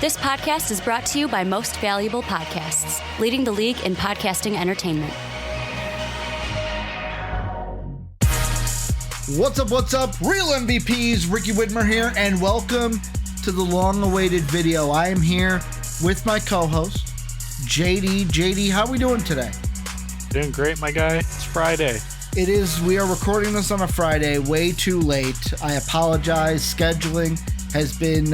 This podcast is brought to you by Most Valuable Podcasts, leading the league in podcasting entertainment. What's up? Real MVPs, Ricky Widmer here, and welcome to the long-awaited video. I am here with my co-host, JD. JD, how are we doing today? Doing great, my guy. It's Friday. It is. We are recording this on a Friday, way too late. I apologize. Scheduling has been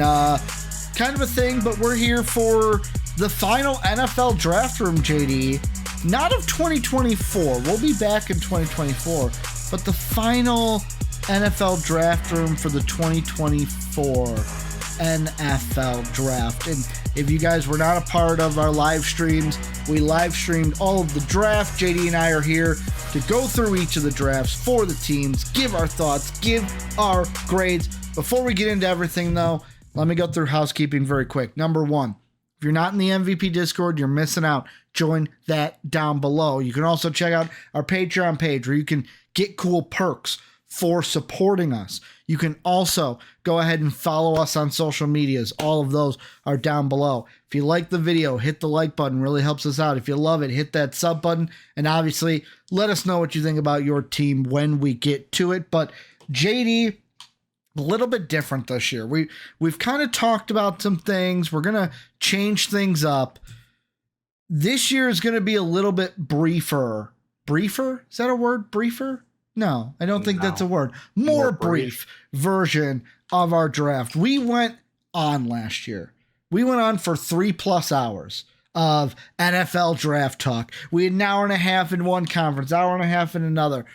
kind of a thing, but we're here for the final NFL draft room, JD. Not of 2024. We'll be back in 2024, but the final NFL draft room for the 2024 NFL draft. And if you guys were not a part of our live streams, we live streamed all of the draft. JD and I are here to go through each of the drafts for the teams, give our thoughts, give our grades. Before we get into everything, though, let me go through housekeeping very quick. Number one, if you're not in the MVP Discord, you're missing out. Join that down below. You can also check out our Patreon page where you can get cool perks for supporting us. You can also go ahead and follow us on social medias. All of those are down below. If you like the video, hit the like button. Really helps us out. If you love it, hit that sub button. And obviously, let us know what you think about your team when we get to it. But JD, a little bit different this year. We've kind of talked about some things. We're going to change things up. This year is going to be a little bit briefer. Briefer? Is that a word? Briefer? No, I don't think that's a word. More brief version of our draft. We went on last year. We went on for 3+ hours of NFL draft talk. We had an hour and a half in one conference, hour and a half in another.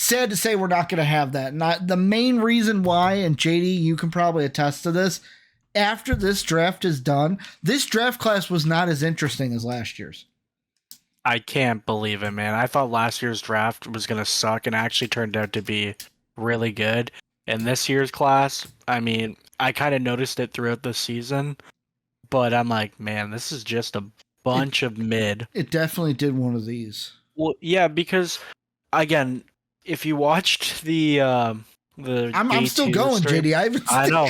Sad to say we're not going to have that. Not the main reason why, and JD, you can probably attest to this, after this draft is done, this draft class was not as interesting as last year's. I can't believe it, man. I thought last year's draft was going to suck and actually turned out to be really good. And this year's class, I mean, I kind of noticed it throughout the season, but I'm like, man, this is just a bunch of mid. It definitely did one of these. Well, yeah, because, again, if you watched the I'm still going, stream, JD. I know.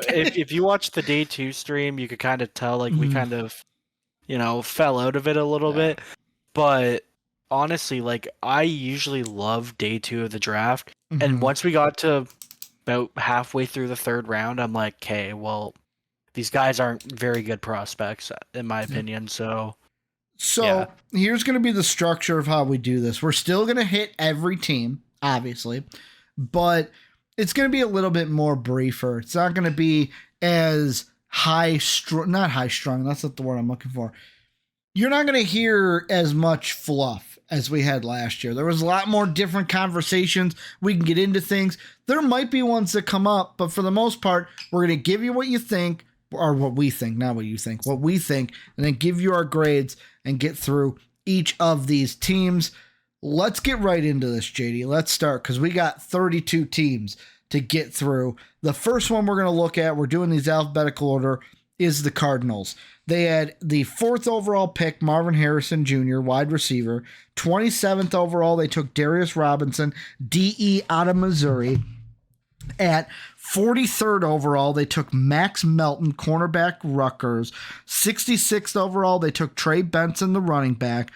If you watch the day 2 stream, you could kind of tell we kind of, fell out of it a little bit. But honestly, I usually love day 2 of the draft, and once we got to about halfway through the third round, I'm like, okay, well, these guys aren't very good prospects in my opinion. So here's going to be the structure of how we do this. We're still going to hit every team, obviously, but it's going to be a little bit more briefer. It's not going to be as not high strung. That's not the word I'm looking for. You're not going to hear as much fluff as we had last year. There was a lot more different conversations. We can get into things. There might be ones that come up, but for the most part, we're going to give you what you think, or what we think, not what you think, what we think, and then give you our grades and get through each of these teams. Let's get right into this, JD. Let's start, because we got 32 teams to get through. The first one we're going to look at, we're doing these alphabetical order, is the Cardinals. They had the 4th overall pick, Marvin Harrison Jr., wide receiver. 27th overall, they took Darius Robinson, DE out of Missouri. At 43rd overall, they took Max Melton, cornerback, Rutgers. 66th overall, they took Trey Benson, the running back.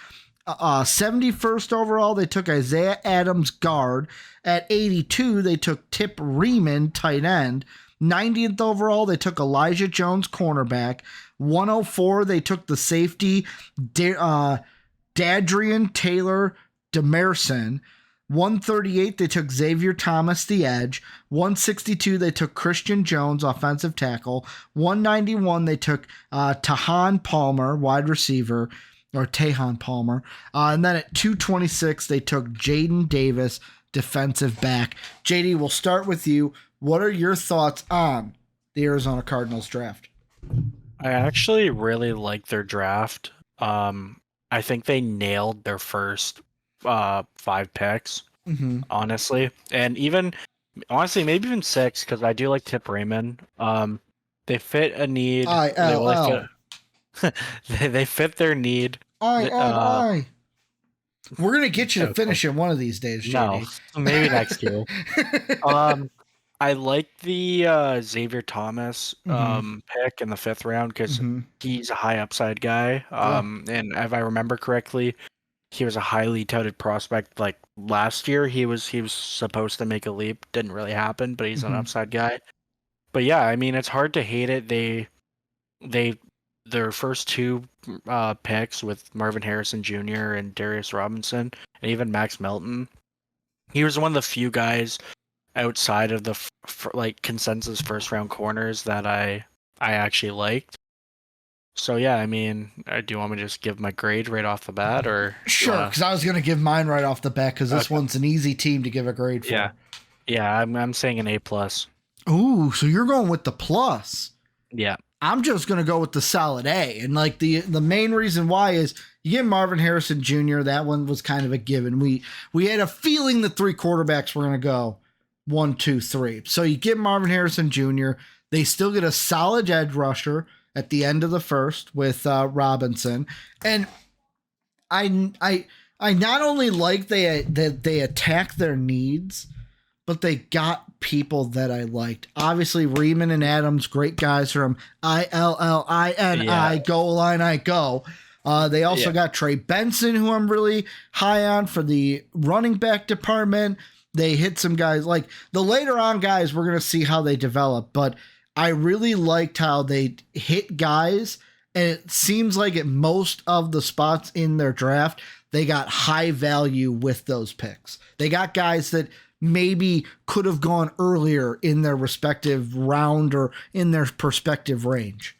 71st overall, they took Isaiah Adams, guard. At 82, they took Tip Riemann, tight end. 90th overall, they took Elijah Jones, cornerback. 104, they took the safety Dadrian Taylor Demerson. 138, they took Xavier Thomas, the edge. 162, they took Christian Jones, offensive tackle. 191, they took Tahan Palmer, wide receiver, or Tahan Palmer. And then at 226, they took Jaden Davis, defensive back. JD, we'll start with you. What are your thoughts on the Arizona Cardinals draft? I actually really like their draft. I think they nailed their first 5 picks, honestly. And honestly, maybe even 6, because I do like Tip Raymond. They fit a need. They fit their need. We're going to get you to finish it one of these days, JD. No, maybe next year. I like the Xavier Thomas Mm-hmm. pick in the 5th round because Mm-hmm. he's a high upside guy. Yeah. And if I remember correctly, he was a highly touted prospect. Like last year, he was supposed to make a leap. Didn't really happen, but he's an Mm-hmm. upside guy. But yeah, I mean, it's hard to hate it. They their first two picks with Marvin Harrison Jr. and Darius Robinson and even Max Melton. He was one of the few guys outside of the like consensus first round corners that I actually liked. So yeah, I mean, do you want me to just give my grade right off the bat, or Sure, because I was going to give mine right off the bat because this Okay. one's an easy team to give a grade for. Yeah, I'm saying an A plus. Ooh, so you're going with the plus. Yeah, I'm just going to go with the solid A. And like the main reason why is you get Marvin Harrison Jr. That one was kind of a given. We had a feeling the 3 quarterbacks were going to go 1, 2, 3. So you get Marvin Harrison Jr. They still get a solid edge rusher at the end of the first with Robinson. And I not only like that they attack their needs, but they got people that I liked. Obviously, Riemann and Adams, great guys from ILLINI, Yeah. Go Illini, go. They also got Trey Benson, who I'm really high on for the running back department. They hit some guys like the later on guys. We're gonna see how they develop, but I really liked how they hit guys, and it seems like at most of the spots in their draft, they got high value with those picks. They got guys that maybe could have gone earlier in their respective round or in their perspective range.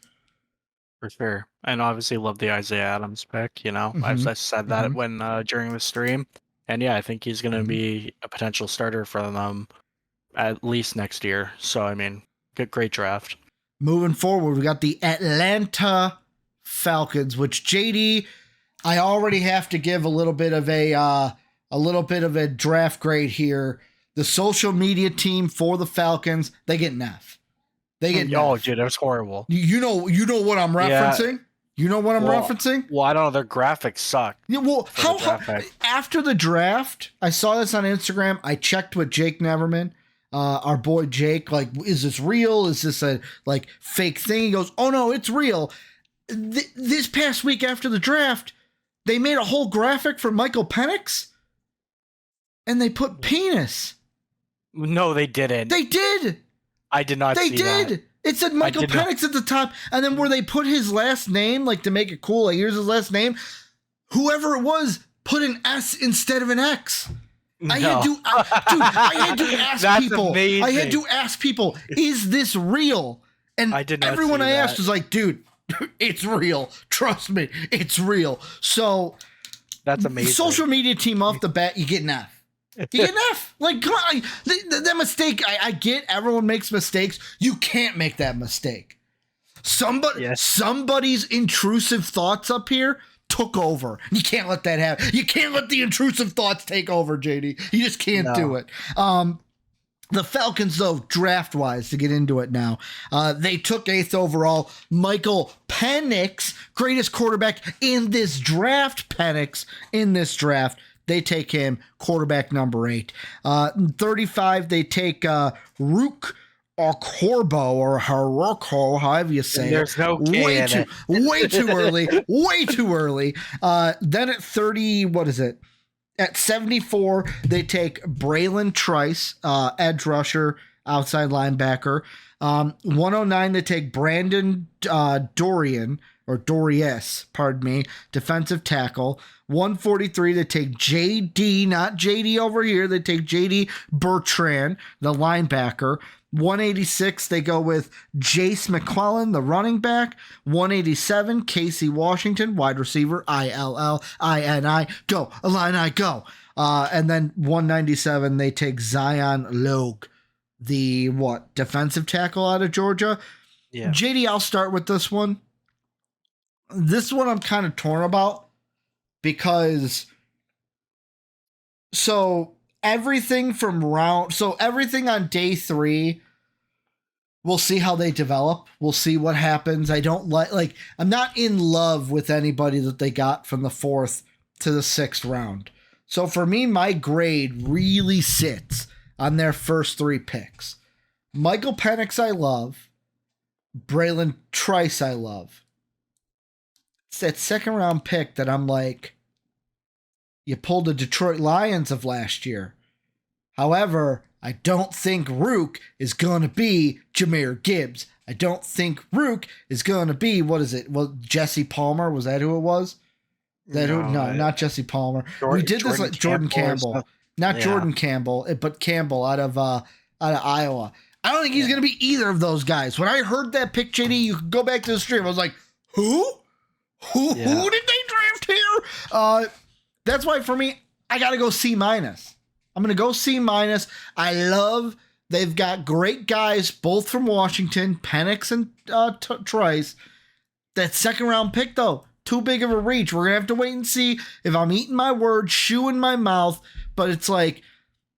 for sure. And obviously love the Isaiah Adams pick. You know, Mhm. I said that when during the stream, and yeah, I think he's going to Mhm. be a potential starter for them at least next year. So I mean, great draft. Moving forward, we got the Atlanta Falcons, which JD, I already have to give a little bit of a draft grade here. The social media team for the Falcons, they get an F. They get an F. Dude, that was horrible. You know what I'm referencing? You know what I'm referencing? Well, I don't know. Their graphics suck. Yeah, well, for the draft pick. after the draft, I saw this on Instagram. I checked with Jake Neverman, our boy Jake. Like, is this real? Is this a like fake thing? He goes, "Oh no, it's real." This past week after the draft, they made a whole graphic for Michael Penix, and they put penis. No, they didn't. They did. I did not. They see did. That. It said Michael Penix at the top, and then where they put his last name, like to make it cool, like here's his last name. Whoever it was put an S instead of an X. No. I had to ask That's people. amazing. I had to ask people, is this real? And I did not everyone see I asked that. was like, dude, it's real. Trust me, it's real. So That's amazing. social media team off the bat, you get an F. You get an F. Like, come on. That mistake, I get everyone makes mistakes. You can't make that mistake. Somebody's intrusive thoughts up here took over. You can't let that happen. You can't let the intrusive thoughts take over, JD. You just can't do it. The Falcons, though, draft-wise, to get into it now, they took 8th overall. Michael Penix, greatest quarterback in this draft. Penix in this draft. They take him, quarterback number 8. 35, they take Rook or Corbo or Haroko, however you say There's it. no K in it. Way too early. Way too early. Then at 30, what is it? At 74, they take Braylon Trice, edge rusher, outside linebacker. 109, they take Brandon Dorian, or Dorius, pardon me, defensive tackle. 143, they take JD, not JD over here. They take JD Bertrand, the linebacker. 186, they go with Jace McClellan, the running back. 187, Casey Washington, wide receiver, ILLINI, go, Illini, go. And then 197, they take Zion Logue, the defensive tackle out of Georgia. Yeah. JD, I'll start with this one. This one I'm kind of torn about because everything on day 3, we'll see how they develop. We'll see what happens. I don't I'm not in love with anybody that they got from the 4th to the 6th round. So for me, my grade really sits on their first 3 picks. Michael Penix I love. Braylon Trice I love. It's that second round pick that I'm like, you pulled the Detroit Lions of last year. However, I don't think Rook is going to be Jahmyr Gibbs. I don't think Rook is going to be, what is it? Well, Jesse Palmer, was that who it was? No, not Jesse Palmer. We did this like Jordan Campbell. Not Jordan Campbell, but Campbell out of Iowa. I don't think he's going to be either of those guys. When I heard that pick, JD, you could go back to the stream. I was like, who? Who did they draft here? That's why for me, I got to go C-. I'm going to go C-. I love they've got great guys, both from Washington, Penix and Trice. That second round pick, though, too big of a reach. We're going to have to wait and see if I'm eating my words, shoe in my mouth. But it's like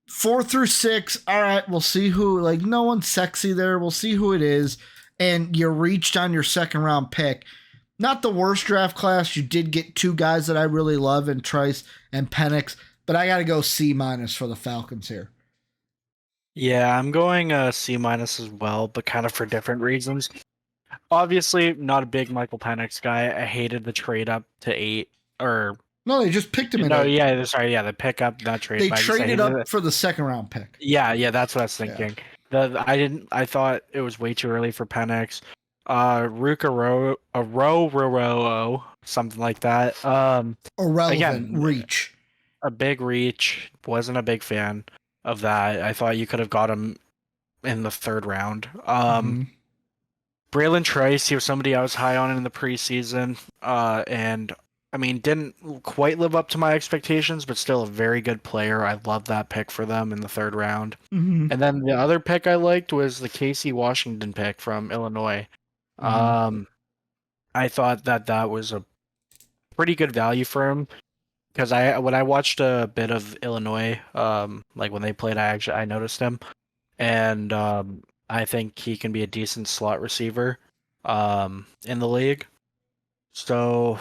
4 through 6. All right, we'll see who. Like, no one's sexy there. We'll see who it is. And you reached on your second round pick. Not the worst draft class. You did get 2 guys that I really love in Trice and Penix. But I got to go C- for the Falcons here. Yeah, I'm going C- as well, but kind of for different reasons. Obviously, not a big Michael Penix guy. I hated the trade up to 8. No, they just picked him in. The pick up, not trade. They traded up for the second round pick. Yeah, that's what I was thinking. Yeah. I thought it was way too early for Penix. Rook something like that. Irrelevant again, reach. A big reach. Wasn't a big fan of that. I thought you could have got him in the 3rd round. Braylon Trice, he was somebody I was high on in the preseason, and I mean, didn't quite live up to my expectations, but still a very good player. I love that pick for them in the 3rd round. And then the other pick I liked was the Casey Washington pick from Illinois. I thought that was a pretty good value for him because when I watched a bit of Illinois, like when they played, I noticed him, and I think he can be a decent slot receiver in the league. So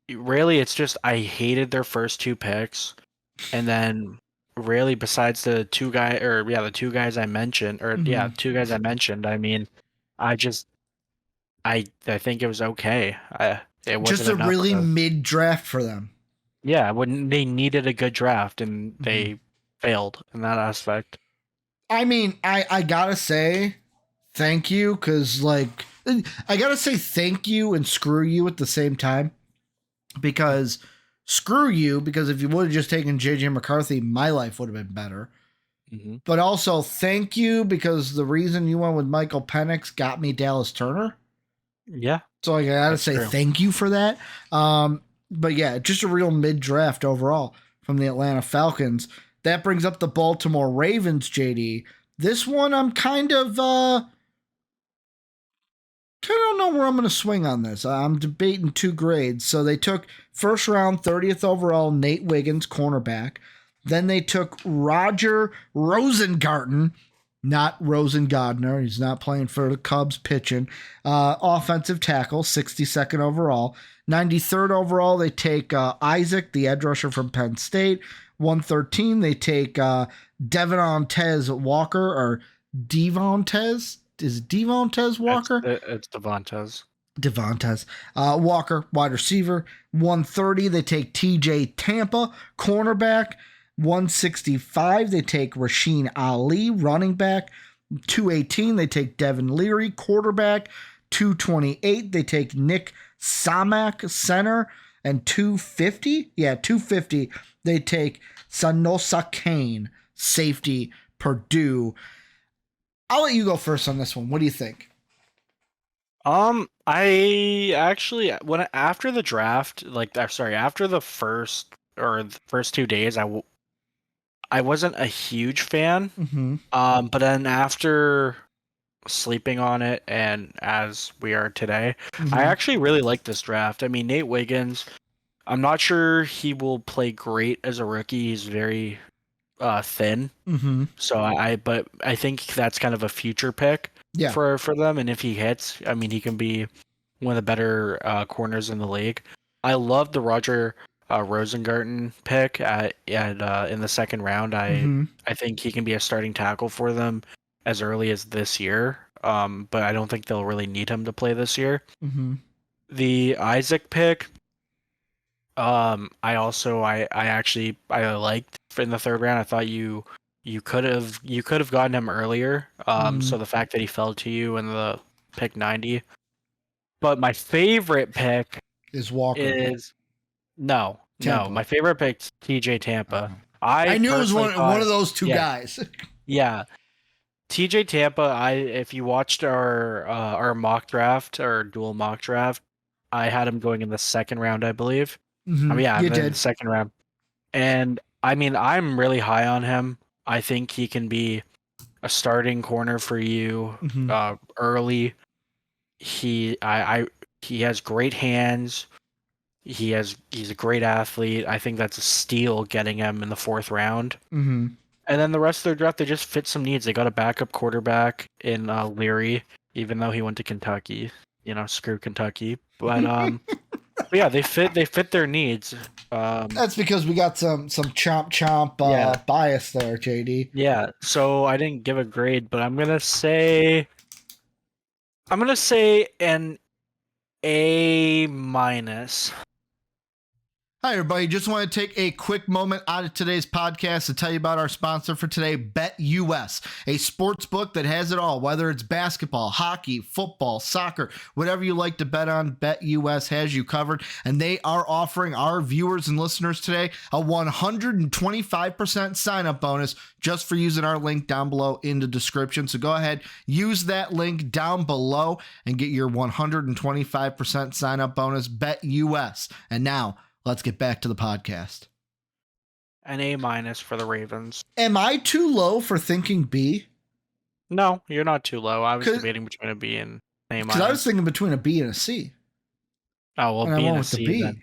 really, it's just I hated their first 2 picks, and then really besides the 2 guys I mentioned, 2 guys I mentioned. I mean, I think it was okay. It wasn't just a really mid draft for them. Yeah, when they needed a good draft and they failed in that aspect. I mean, I gotta say thank you because I gotta say thank you and screw you at the same time. Because screw you, because if you would have just taken JJ McCarthy, my life would have been better. But also thank you because the reason you went with Michael Penix got me Dallas Turner. Yeah. So I gotta say thank you for that. But yeah, just a real mid draft overall from the Atlanta Falcons. That brings up the Baltimore Ravens, JD. This one I'm kind of don't know where I'm going to swing on this. I'm debating 2 grades. So they took 1st round, 30th overall, Nate Wiggins, cornerback. Then they took Roger Rosengarten, not Rosengartner. He's not playing for the Cubs pitching. Offensive tackle, 62nd overall. 93rd overall, they take Isaac, the edge rusher from Penn State. 113, they take Devontae Walker or Devontae. Is it Devontae Walker? It's Devontae. Walker, wide receiver. 130, they take TJ Tampa, cornerback. 165, they take Rasheen Ali, running back. 218, they take Devin Leary, quarterback. 228, they take Nick Samak, center. And 250, they take Sanosa Kane, safety, Purdue. I'll let you go first on this one. What do you think? I actually after the draft, after the first 2 days, I wasn't a huge fan. But then after sleeping on it and as we are today, I actually really like this draft. I mean, Nate Wiggins, I'm not sure he will play great as a rookie. He's very thin. So but I think that's kind of a future pick for them. And if he hits, I mean, he can be one of the better corners in the league. I love the Roger Rosengarten pick in the 2nd round. I think he can be a starting tackle for them. as early as this year. But I don't think they'll really need him to play this year. Mm-hmm. The Isaac pick, I actually I liked in the third round. I thought you could have gotten him earlier. So the fact that he fell to you in the pick 90. But my favorite pick Is Walker. is no. My favorite pick's TJ Tampa. I knew it was one of those two guys. Yeah. TJ Tampa, if you watched our mock draft, our dual mock draft, I had him going in the second round, I believe. Mm-hmm. In the second round. And I mean, I'm really high on him. I think he can be a starting corner for you early. He has great hands. He's a great athlete. I think that's a steal getting him in the fourth round. Mm-hmm. And then the rest of their draft, they just fit some needs. They got a backup quarterback in Leary, even though he went to Kentucky. Screw Kentucky. But but yeah, they fit their needs. That's because we got some chomp bias there, JD. Yeah. So I didn't give a grade, but I'm gonna say an A-. Hi, everybody. Just want to take a quick moment out of today's podcast to tell you about our sponsor for today, BETUS, a sports book that has it all, whether it's basketball, hockey, football, soccer, whatever you like to bet on, BETUS has you covered. And they are offering our viewers and listeners today a 125% sign-up bonus just for using our link down below in the description. So go ahead, use that link down below and get your 125% sign-up bonus, BETUS. And now, let's get back to the podcast. An A- for the Ravens. Am I too low for thinking B? No, you're not too low. I was debating between a B and A-. Because I was thinking between a B and a C. Oh, well, and B I went and a with C the B. then.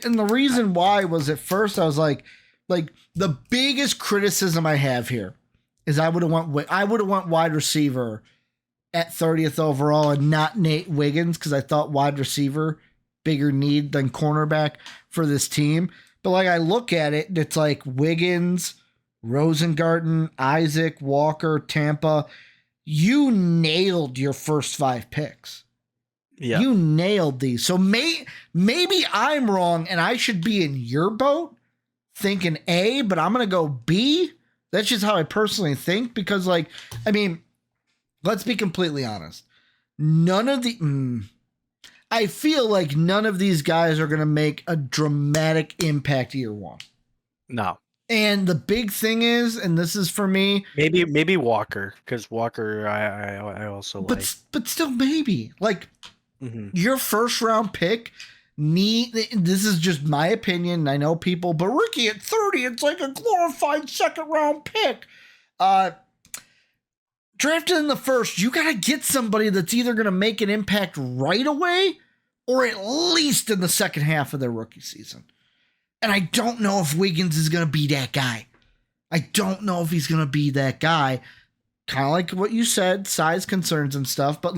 And the reason why was at first I was like the biggest criticism I have here is I would have went wide receiver at 30th overall and not Nate Wiggins because I thought wide receiver bigger need than cornerback for this team. But I look at it, and it's like Wiggins, Rosengarten, Isaac, Walker, Tampa. You nailed your first 5 picks. Yeah. You nailed these. So maybe I'm wrong and I should be in your boat thinking A, but I'm going to go B. That's just how I personally think because let's be completely honest. I feel like none of these guys are going to make a dramatic impact year one. No. And the big thing is, and this is for me, maybe Walker, because Walker I also like. But still maybe. Your first round pick, this is just my opinion. I know people, but Ricky at 30, it's like a glorified second round pick. Drafted in the first, you got to get somebody that's either going to make an impact right away or at least in the second half of their rookie season. And I don't know if Wiggins is going to be that guy. I don't know if he's going to be that guy. Kind of like what you said, size concerns and stuff, but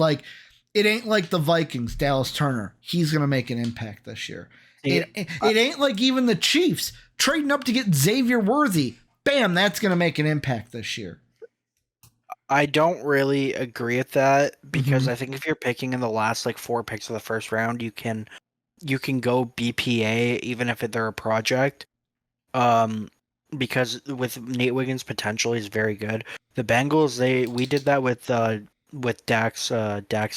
it ain't like the Vikings, Dallas Turner. He's going to make an impact this year. It ain't like even the Chiefs trading up to get Xavier Worthy. Bam, that's going to make an impact this year. I don't really agree with that because I think if you're picking in the last 4 picks of the first round, you can go BPA even if they're a project. Because with Nate Wiggins' potential, he's very good. The Bengals, we did that with Dax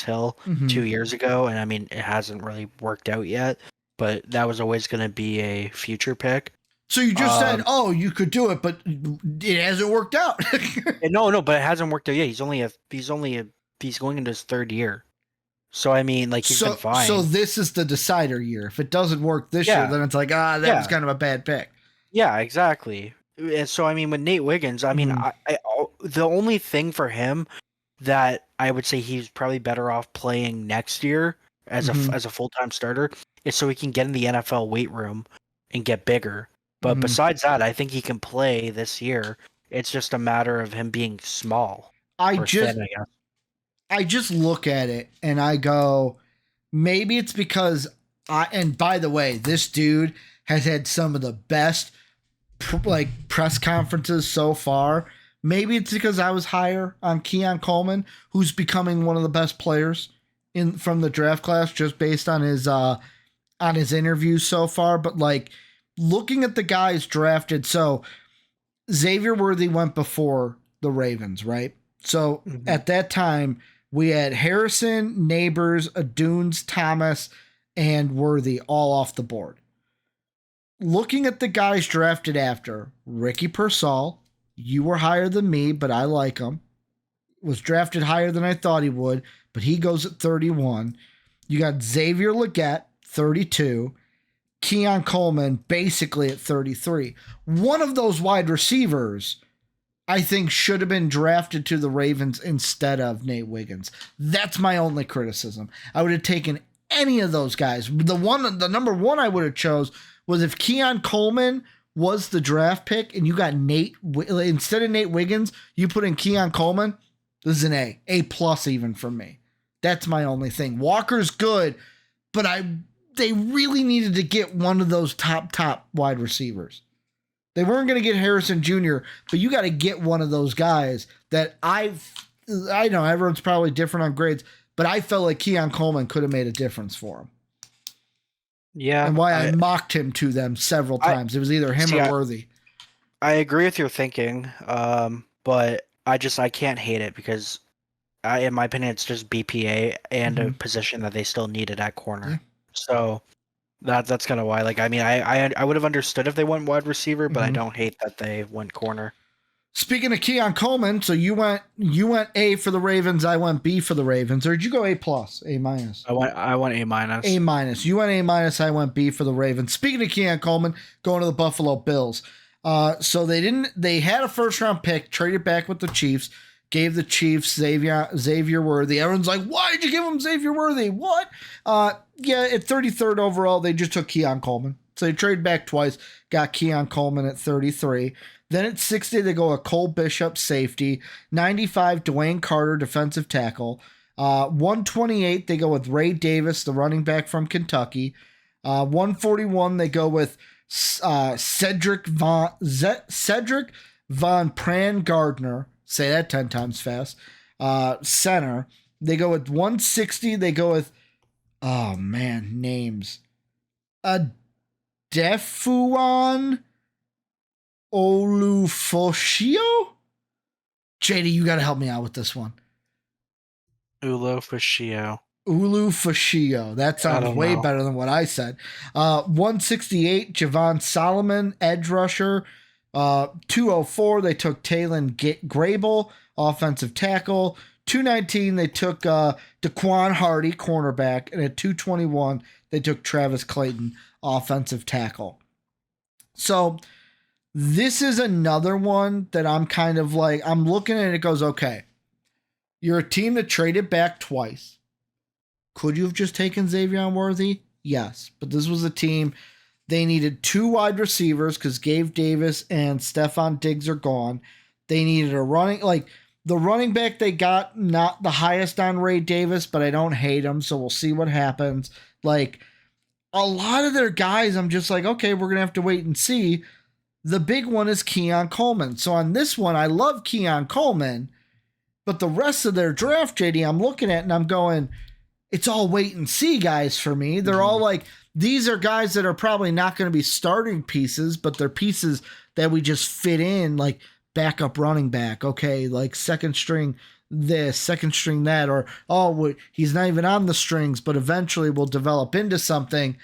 Hill 2 years ago, and I mean it hasn't really worked out yet, but that was always going to be a future pick. So you just said, you could do it, but it hasn't worked out. No, but it hasn't worked out yet. He's going into his third year. So I mean, he's been fine. So this is the decider year. If it doesn't work this year, then it's that was kind of a bad pick. Yeah, exactly. And so I mean, with Nate Wiggins, I mean, the only thing for him that I would say he's probably better off playing next year as a full-time starter is so he can get in the NFL weight room and get bigger. But besides that, I think he can play this year. It's just a matter of him being small. I just look at it and I go, maybe it's because and by the way, this dude has had some of the best press conferences so far Maybe it's because I was higher on Keon Coleman, who's becoming one of the best players from the draft class just based on his interviews so far. But like looking at the guys drafted, so Xavier Worthy went before the Ravens, right? So at that time, we had Harrison, Neighbors, Adunes, Thomas, and Worthy all off the board. Looking at the guys drafted after, Ricky Pearsall, you were higher than me, but I like him. Was drafted higher than I thought he would, but he goes at 31. You got Xavier Legette, 32. Keon Coleman, basically at 33. One of those wide receivers, I think, should have been drafted to the Ravens instead of Nate Wiggins. That's my only criticism. I would have taken any of those guys. The number one I would have chose was if Keon Coleman was the draft pick and you got instead of Nate Wiggins, you put in Keon Coleman. This is an A plus even from me. That's my only thing. Walker's good, but they really needed to get one of those top wide receivers. They weren't going to get Harrison Jr., but you got to get one of those guys that I know everyone's probably different on grades, but I felt like Keon Coleman could have made a difference for him. Yeah. And why I mocked him to them several times. It was either him or Worthy. I agree with your thinking, but I can't hate it because, in my opinion, it's just BPA and a position that they still needed at corner. Yeah. So that's kind of why. Like, I mean, I would have understood if they went wide receiver, but I don't hate that they went corner. Speaking of Keon Coleman, so you went A for the Ravens, I went B for the Ravens, or did you go A plus, A minus? I went A minus. A minus. You went A minus, I went B for the Ravens. Speaking of Keon Coleman, going to the Buffalo Bills. So they had a first round pick, traded back with the Chiefs, gave the Chiefs Xavier Worthy. Everyone's like, why did you give him Xavier Worthy? What? Yeah, at 33rd overall, they just took Keon Coleman. So they traded back twice, got Keon Coleman at 33. Then at 60, they go with Cole Bishop, safety. 95, Dwayne Carter, defensive tackle. 128, they go with Ray Davis, the running back from Kentucky. 141, they go with Cedric Von Pran Gardner. Say that 10 times fast. Center. They go with 160, they go with, oh man, names. Defuan Olufoshio? JD, you got to help me out with this one. Olufoshio. That sounds way better than what I said. 168, Javon Solomon, edge rusher. 204, they took Taylon Grable, offensive tackle. 219, they took Daquan Hardy, cornerback. And at 221, they took Travis Clayton, offensive tackle. So this is another one that I'm kind of like, I'm looking at it, it goes, okay, you're a team that traded back twice. Could you have just taken Xavier Worthy? Yes, but this was a team, they needed two wide receivers because Gabe Davis and Stephon Diggs are gone. They needed the running back they got, not the highest on Ray Davis, but I don't hate him, so we'll see what happens. Like, a lot of their guys, I'm just like, okay, we're going to have to wait and see. The big one is Keon Coleman. So on this one, I love Keon Coleman, but the rest of their draft, JD, I'm looking at and I'm going, it's all wait and see guys for me. They're all like, these are guys that are probably not going to be starting pieces, but they're pieces that we just fit in, like backup running back. Okay, like second string this, second string that, or, he's not even on the strings, but eventually will develop into something.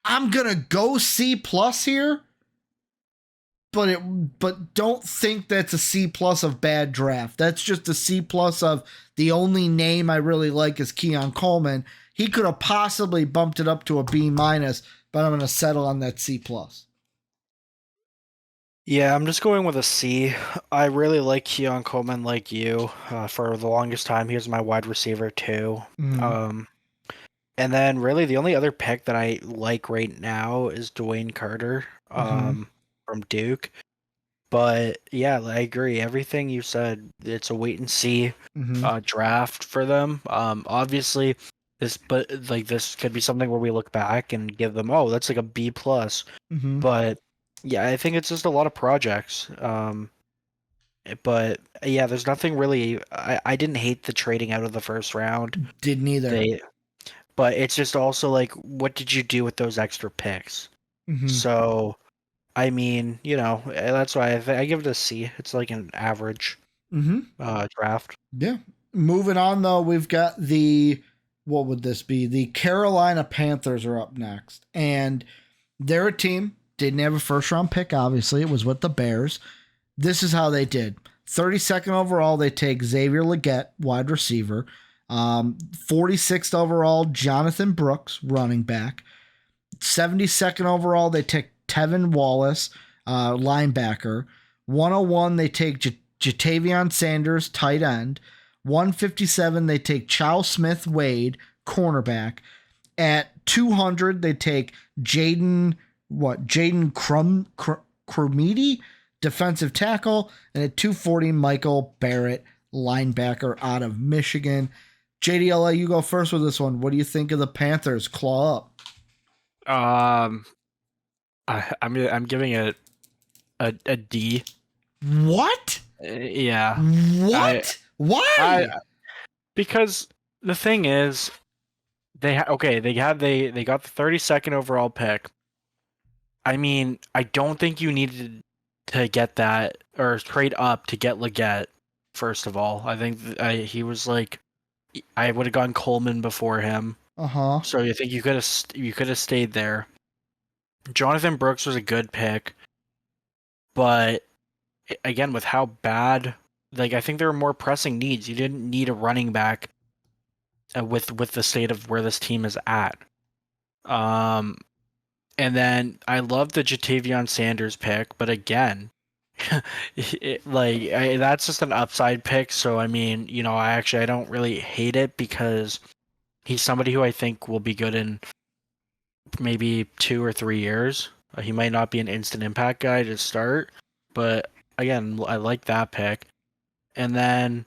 I'm going to go C plus here. But don't think that's a C plus of bad draft. That's just a C plus of the only name I really like is Keon Coleman. He could have possibly bumped it up to a B minus, but I'm going to settle on that C plus. Yeah, I'm just going with a C. I really like Keon Coleman like you. For the longest time, he was my wide receiver too. And then really the only other pick that I like right now is Dwayne Carter. From Duke. But yeah, I agree. Everything you said, it's a wait and see draft for them. Obviously this could be something where we look back and give them, that's like a B plus. But yeah, I think it's just a lot of projects. And But yeah, there's nothing really. I didn't hate the trading out of the first round. Didn't either. But it's just also like, what did you do with those extra picks? So, I mean, that's why I give it a C. It's like an average draft. Yeah. Moving on, though, we've got what would this be? The Carolina Panthers are up next. And they're a team, didn't have a first-round pick, obviously. It was with the Bears. This is how they did. 32nd overall, they take Xavier Legette, wide receiver. 46th overall, Jonathan Brooks, running back. 72nd overall, they take Tevin Wallace, linebacker. 101, they take Jatavion Sanders, tight end. 157, they take Chow Smith Wade, cornerback. At 200, they take Jaden Cromedy, defensive tackle. And at 240, Michael Barrett, linebacker out of Michigan. JDLA, you go first with this one. What do you think of the Panthers? Claw up. I'm giving it a D. What? Yeah. What? Why? Because the thing is, they got the 32nd overall pick. I mean, I don't think you needed to get that or trade up to get Legette. First of all, I think he was like, I would have gone Coleman before him. So you think you could have stayed there. Jonathan Brooks was a good pick, but again, with how bad, like, I think there were more pressing needs. You didn't need a running back with the state of where this team is at. And then I love the Jatavion Sanders pick, but again, that's just an upside pick. So I mean, I don't really hate it because he's somebody who I think will be good in maybe 2 or 3 years. He might not be an instant impact guy to start, but again, I like that pick. And then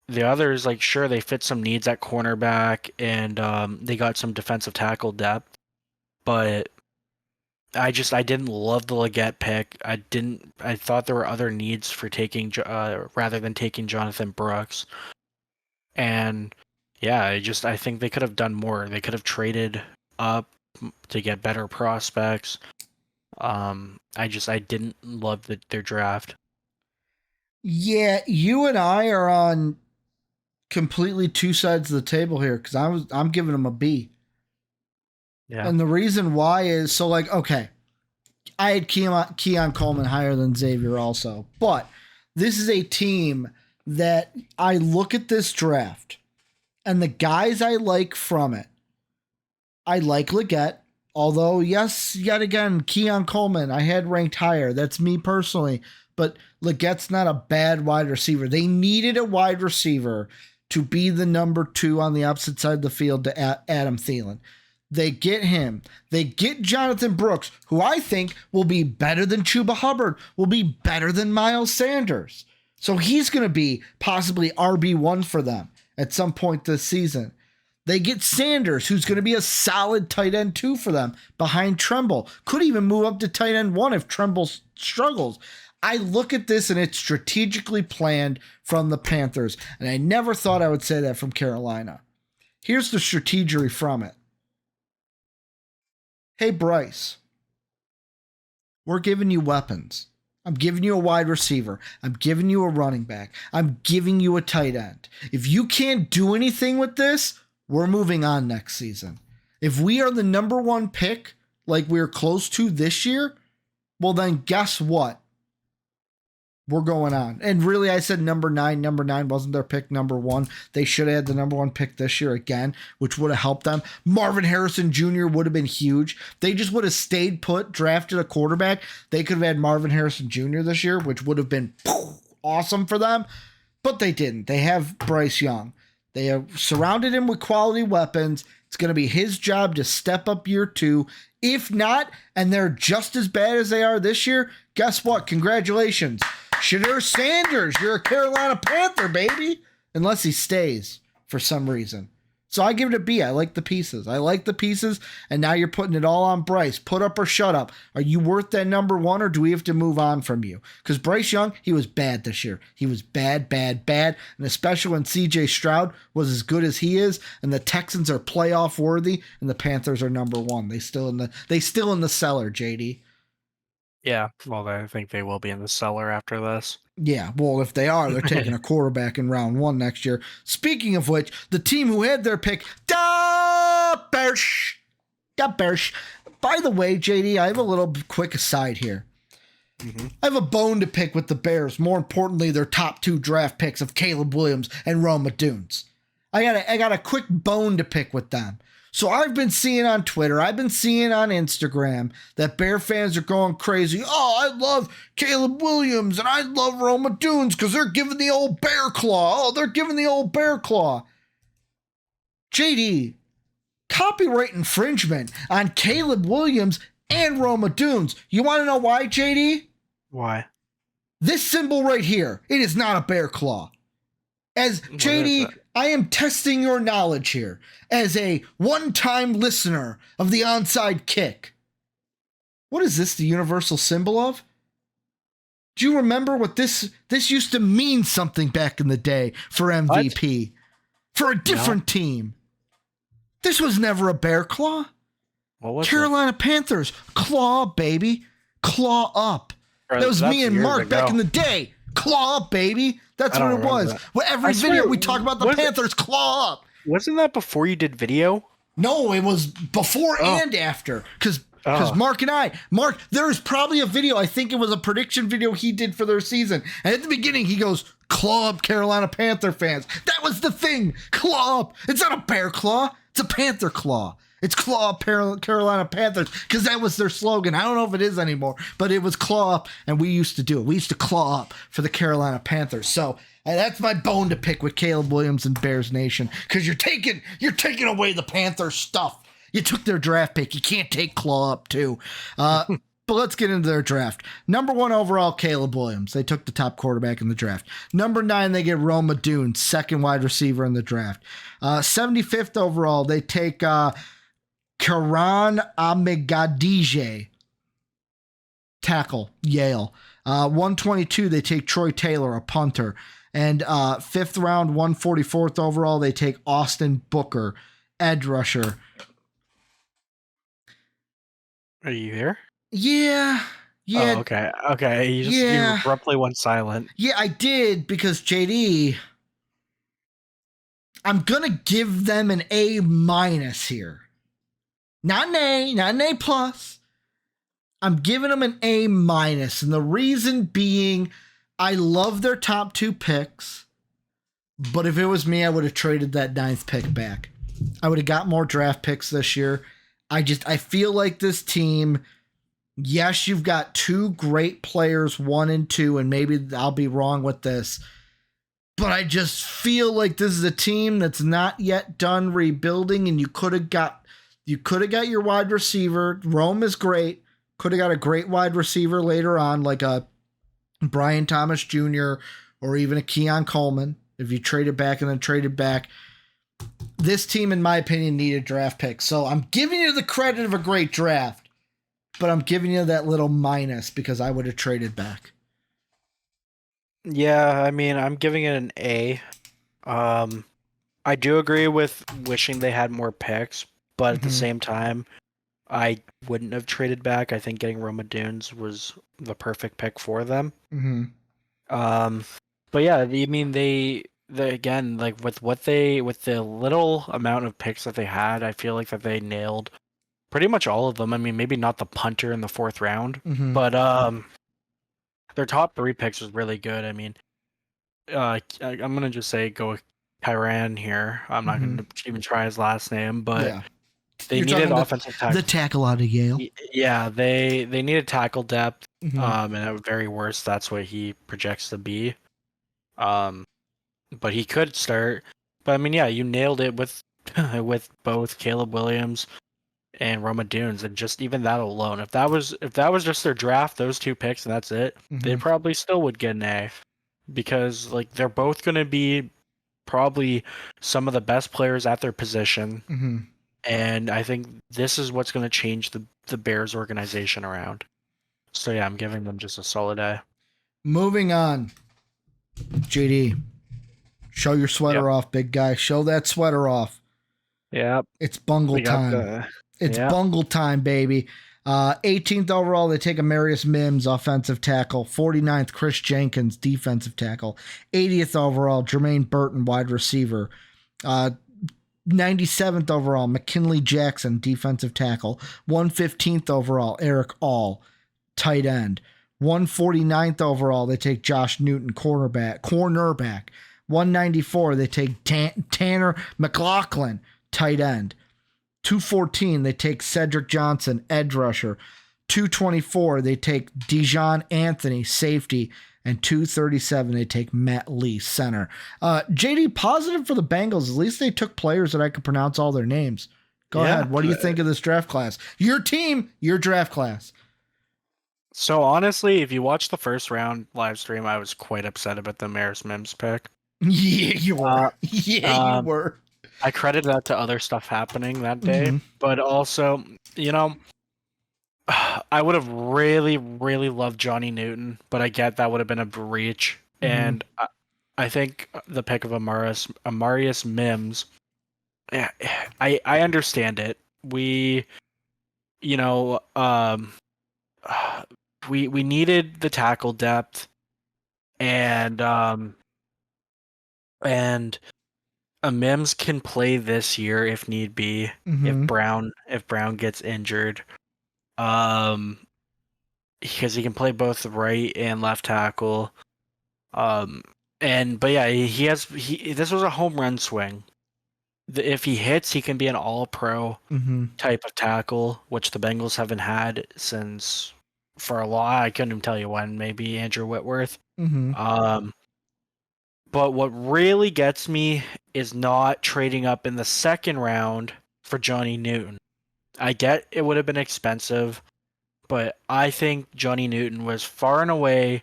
the others, like, sure, they fit some needs at cornerback, and they got some defensive tackle depth, but I didn't love the Legette pick. I thought there were other needs for taking rather than taking Jonathan Brooks. And yeah, I think they could have done more. They could have traded up to get better prospects. I didn't love their draft. Yeah, you and I are on completely two sides of the table here because I'm giving them a B. Yeah. And the reason why is, okay, I had Keon Coleman higher than Xavier also, but this is a team that I look at this draft and the guys I like from it. I like Legette, although yes, yet again, Keon Coleman I had ranked higher. That's me personally, but Legette's not a bad wide receiver. They needed a wide receiver to be the number 2 on the opposite side of the field to Adam Thielen. They get him. They get Jonathan Brooks, who I think will be better than Chuba Hubbard, will be better than Miles Sanders. So he's going to be possibly RB1 for them at some point this season. They get Sanders, who's going to be a solid tight end 2 for them behind Tremble. Could even move up to tight end 1 if Tremble struggles. I look at this and it's strategically planned from the Panthers. And I never thought I would say that from Carolina. Here's the strategery from it. Hey, Bryce, we're giving you weapons. I'm giving you a wide receiver. I'm giving you a running back. I'm giving you a tight end. If you can't do anything with this, we're moving on next season. If we are the number 1 pick, like we're close to this year, well then guess what? We're going on. And really, I said number 9. Number 9 wasn't their pick, number 1. They should have had the number 1 pick this year again, which would have helped them. Marvin Harrison Jr. would have been huge. They just would have stayed put, drafted a quarterback. They could have had Marvin Harrison Jr. this year, which would have been awesome for them. But they didn't. They have Bryce Young. They have surrounded him with quality weapons. It's going to be his job to step up year 2. If not, and they're just as bad as they are this year, guess what? Congratulations. Shedeur Sanders, you're a Carolina Panther, baby. Unless he stays for some reason. So I give it a B. I like the pieces. And now you're putting it all on Bryce. Put up or shut up. Are you worth that number one, or do we have to move on from you? Because Bryce Young, he was bad this year. He was bad. And especially when CJ Stroud was as good as he is, and the Texans are playoff worthy, and the Panthers are number one. They still in the cellar, JD. Yeah, well, I think they will be in the cellar after this. Yeah, well, if they are, they're taking a quarterback in round one next year. Speaking of which, the team who had their pick, da Bears. By the way, JD, I have a little quick aside here. I have a bone to pick with the Bears. More importantly, their top 2 draft picks of Caleb Williams and Rome Odunze. I got a quick bone to pick with them. So I've been seeing on Twitter, I've been seeing on Instagram that Bear fans are going crazy. Oh, I love Caleb Williams and I love Rome Odunze because they're giving the old bear claw. JD, copyright infringement on Caleb Williams and Rome Odunze. You want to know why, JD? Why? This symbol right here, it is not a bear claw. As JD, I am testing your knowledge here as a one-time listener of the onside kick. What is this the universal symbol of? Do you remember what this used to mean something back in the day for MVP? What? For a different team. This was never a bear claw. What was Carolina Panthers, claw, baby. Claw up. Bro, that was me and Mark back in the day. Claw up, baby. That's what it was. Well, every video we talk about the Panthers claw up. Wasn't that before you did video? No, it was before and after. Because Mark, there's probably a video. I think it was a prediction video he did for their season. And at the beginning, he goes, claw up Carolina Panther fans. That was the thing. Claw up. It's not a bear claw. It's a Panther claw. It's claw up Carolina Panthers because that was their slogan. I don't know if it is anymore, but it was claw up, and we used to do it. We used to claw up for the Carolina Panthers. So that's my bone to pick with Caleb Williams and Bears Nation because you're taking away the Panthers stuff. You took their draft pick. You can't take claw up too. But let's get into their draft. Number 1 overall, Caleb Williams. They took the top quarterback in the draft. Number 9, they get Rome Odunze, second wide receiver in the draft. 75th overall, they take Karan Amigadije, tackle, Yale. 122, they take Troy Taylor, a punter. And 5th round, 144th overall, they take Austin Booker, edge rusher. Are you here? Yeah. Oh, okay. You abruptly went silent. Yeah, I did because JD, I'm gonna give them an A- here. Not an A plus. I'm giving them an A-, and the reason being, I love their top 2 picks, but if it was me, I would have traded that 9th pick back. I would have got more draft picks this year. I feel like this team, yes, you've got 2 great players, 1 and 2, and maybe I'll be wrong with this, but I just feel like this is a team that's not yet done rebuilding, and you could have got your wide receiver. Rome is great. Could have got a great wide receiver later on, like a Brian Thomas Jr. or even a Keon Coleman, if you traded back and then traded back. This team, in my opinion, needed draft picks. So I'm giving you the credit of a great draft, but I'm giving you that little minus because I would have traded back. Yeah, I mean, I'm giving it an A. I do agree with wishing they had more picks, but at the same time, I wouldn't have traded back. I think getting Rome Odunze was the perfect pick for them. But yeah, I mean, they again, like with the little amount of picks that they had, I feel like that they nailed pretty much all of them. I mean, maybe not the punter in the 4th round, but their top 3 picks was really good. I mean, I'm gonna just say go with Kyran here. I'm not gonna even try his last name, but. Yeah. They needed offensive tackle. The tackle out of Yale. Yeah, they needed tackle depth, and at very worst, that's what he projects to be. But he could start. But I mean, yeah, you nailed it with both Caleb Williams and Rome Odunze, and just even that alone. If that was just their draft, those 2 picks, and that's it, they probably still would get an A, because like they're both going to be probably some of the best players at their position. Mm-hmm. And I think this is what's going to change the Bears organization around. So yeah, I'm giving them just a solid A. Moving on. JD, show your sweater off, big guy. Show that sweater off. Yep. It's bungle time. It's bungle time, baby. 18th overall, they take Amarius Mims, offensive tackle. 49th, Chris Jenkins, defensive tackle. 80th overall, Jermaine Burton, wide receiver. 97th overall, McKinley Jackson, defensive tackle. 115th overall, Eric All, tight end. 149th overall, they take Josh Newton, cornerback. 194, they take Tanner McLaughlin, tight end. 214, they take Cedric Johnson, edge rusher. 224, they take Dijon Anthony, safety. And 237, they take Matt Lee, center. JD, positive for the Bengals. At least they took players that I could pronounce all their names. Go ahead. What do you think of this draft class? Your team, your draft class. So honestly, if you watch the first round live stream, I was quite upset about the Amarius Mims pick. Yeah, you were. You were. I credit that to other stuff happening that day, but also, I would have really, really loved Johnny Newton, but I get that would have been a reach. And I think the pick of Amarius Mims, I understand it. We needed the tackle depth, and Mims can play this year if need be, if Brown gets injured, because he can play both right and left tackle, but yeah, this was a home run swing. If he hits, he can be an all-pro type of tackle, which the Bengals haven't had since for a while. I couldn't even tell you when. Maybe Andrew Whitworth. But what really gets me is not trading up in the second round for Johnny Newton. I get it would have been expensive, but I think Johnny Newton was far and away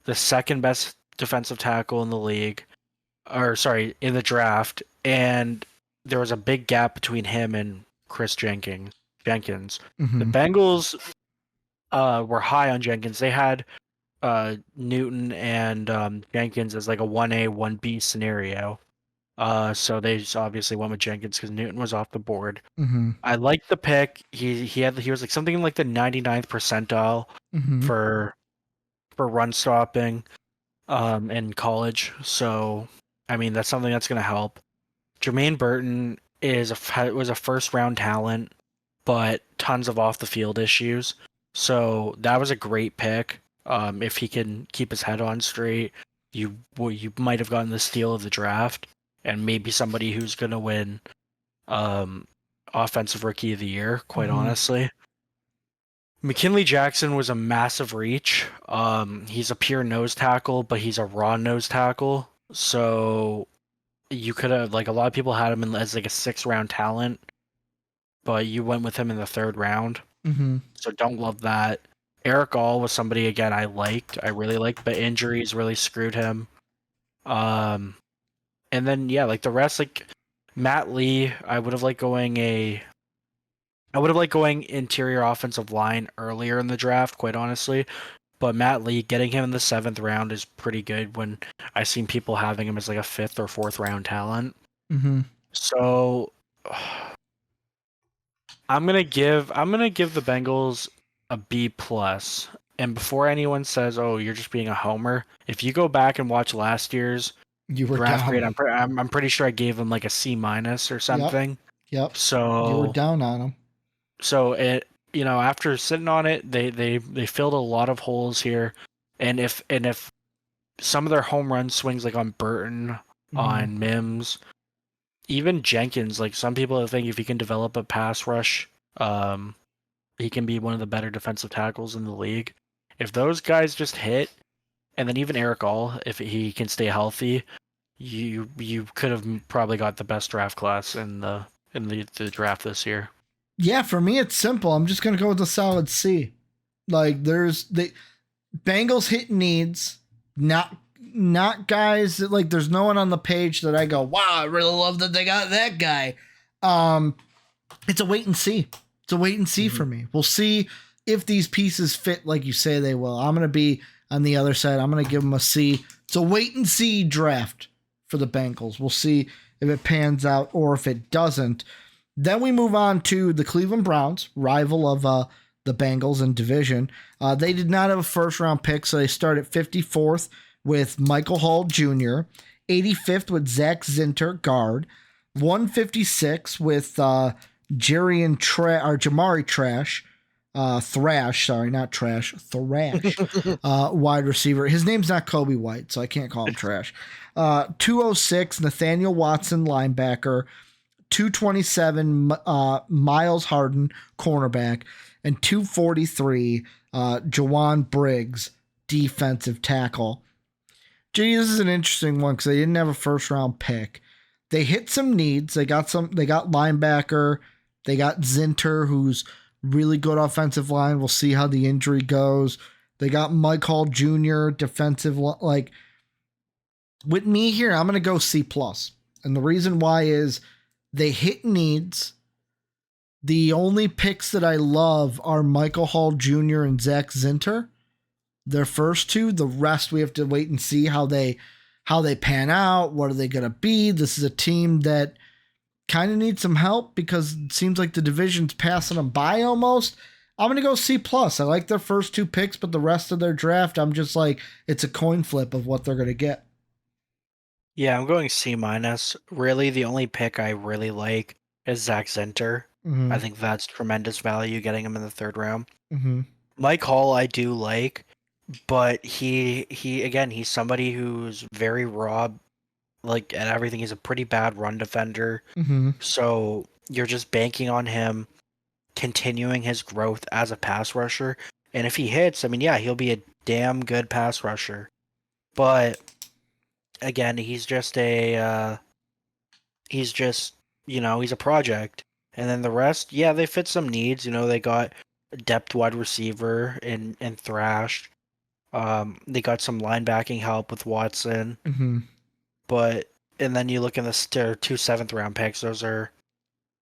the second best defensive tackle in the league, in the draft, and there was a big gap between him and Chris Jenkins. The Bengals were high on Jenkins. They had Newton and Jenkins as like a 1A, 1B scenario. So they just obviously went with Jenkins because Newton was off the board. I liked the pick. He was like something like the 99th percentile for run stopping in college. So I mean that's something that's going to help. Jermaine Burton was a first round talent, but tons of off the field issues. So that was a great pick. If he can keep his head on straight, you might have gotten the steal of the draft, and maybe somebody who's going to win Offensive Rookie of the Year, quite honestly. McKinley Jackson was a massive reach. He's a pure nose tackle, but he's a raw nose tackle. So you could have, like, a lot of people had him as like a 6th-round talent, but you went with him in the 3rd round. So don't love that. Eric All was somebody, again, I really liked, but injuries really screwed him. And then, yeah, like the rest, like Matt Lee, I would have liked going interior offensive line earlier in the draft, quite honestly. But Matt Lee, getting him in the 7th round is pretty good when I've seen people having him as like a 5th or 4th round talent. So I'm gonna give the Bengals a B+. And before anyone says, "Oh, you're just being a homer," if you go back and watch last year's draft grade, I'm pretty sure I gave him like a C- or something. Yep. So you were down on him. So it, after sitting on it, they filled a lot of holes here, and if some of their home run swings, like on Burton, on Mims, even Jenkins, like some people think if he can develop a pass rush, he can be one of the better defensive tackles in the league. If those guys just hit, and then even Eric All, if he can stay healthy, you could have probably got the best draft class in the draft this year. Yeah, for me it's simple. I'm just gonna go with a solid C. Like there's the Bengals hit needs, not not guys that, like, there's no one on the page that I go, wow, I really love that they got that guy. It's a wait and see. It's a wait and see for me. We'll see if these pieces fit like you say they will. I'm going to be on the other side. I'm going to give them a C. It's a wait and see draft for the Bengals. We'll see if it pans out or if it doesn't. Then we move on to the Cleveland Browns, rival of the Bengals in division. They did not have a first-round pick, so they start at 54th with Michael Hall Jr., 85th with Zach Zinter, guard, 156 with Jamari Thrash, wide receiver. His name's not Kobe White, so I can't call him Trash. 206, Nathaniel Watson, linebacker. 227, Miles Harden, cornerback. And 243, Jawan Briggs, defensive tackle. Gee, this is an interesting one because they didn't have a first-round pick. They hit some needs. They got linebacker. They got Zinter, who's really good offensive line. We'll see how the injury goes. They got Mike Hall Jr., defensive. Like, with me here, I'm going to go C+. And the reason why is they hit needs. The only picks that I love are Michael Hall Jr. and Zach Zinter. Their first two. The rest we have to wait and see how they pan out. What are they going to be? This is a team that kind of needs some help because it seems like the division's passing them by almost. I'm going to go C+. I like their first two picks, but the rest of their draft, I'm just like, it's a coin flip of what they're going to get. Yeah, I'm going C-. Really, the only pick I really like is Zach Zinter. I think that's tremendous value getting him in the third round. Mike Hall, I do like, but he's somebody who's very raw, like at everything. He's a pretty bad run defender. So you're just banking on him continuing his growth as a pass rusher. And if he hits, I mean, yeah, he'll be a damn good pass rusher. But again, he's a project. And then the rest, yeah, they fit some needs. They got a depth wide receiver in Thrash. They got some linebacking help with Watson. And then you look in the 2 7th-round picks. Those are,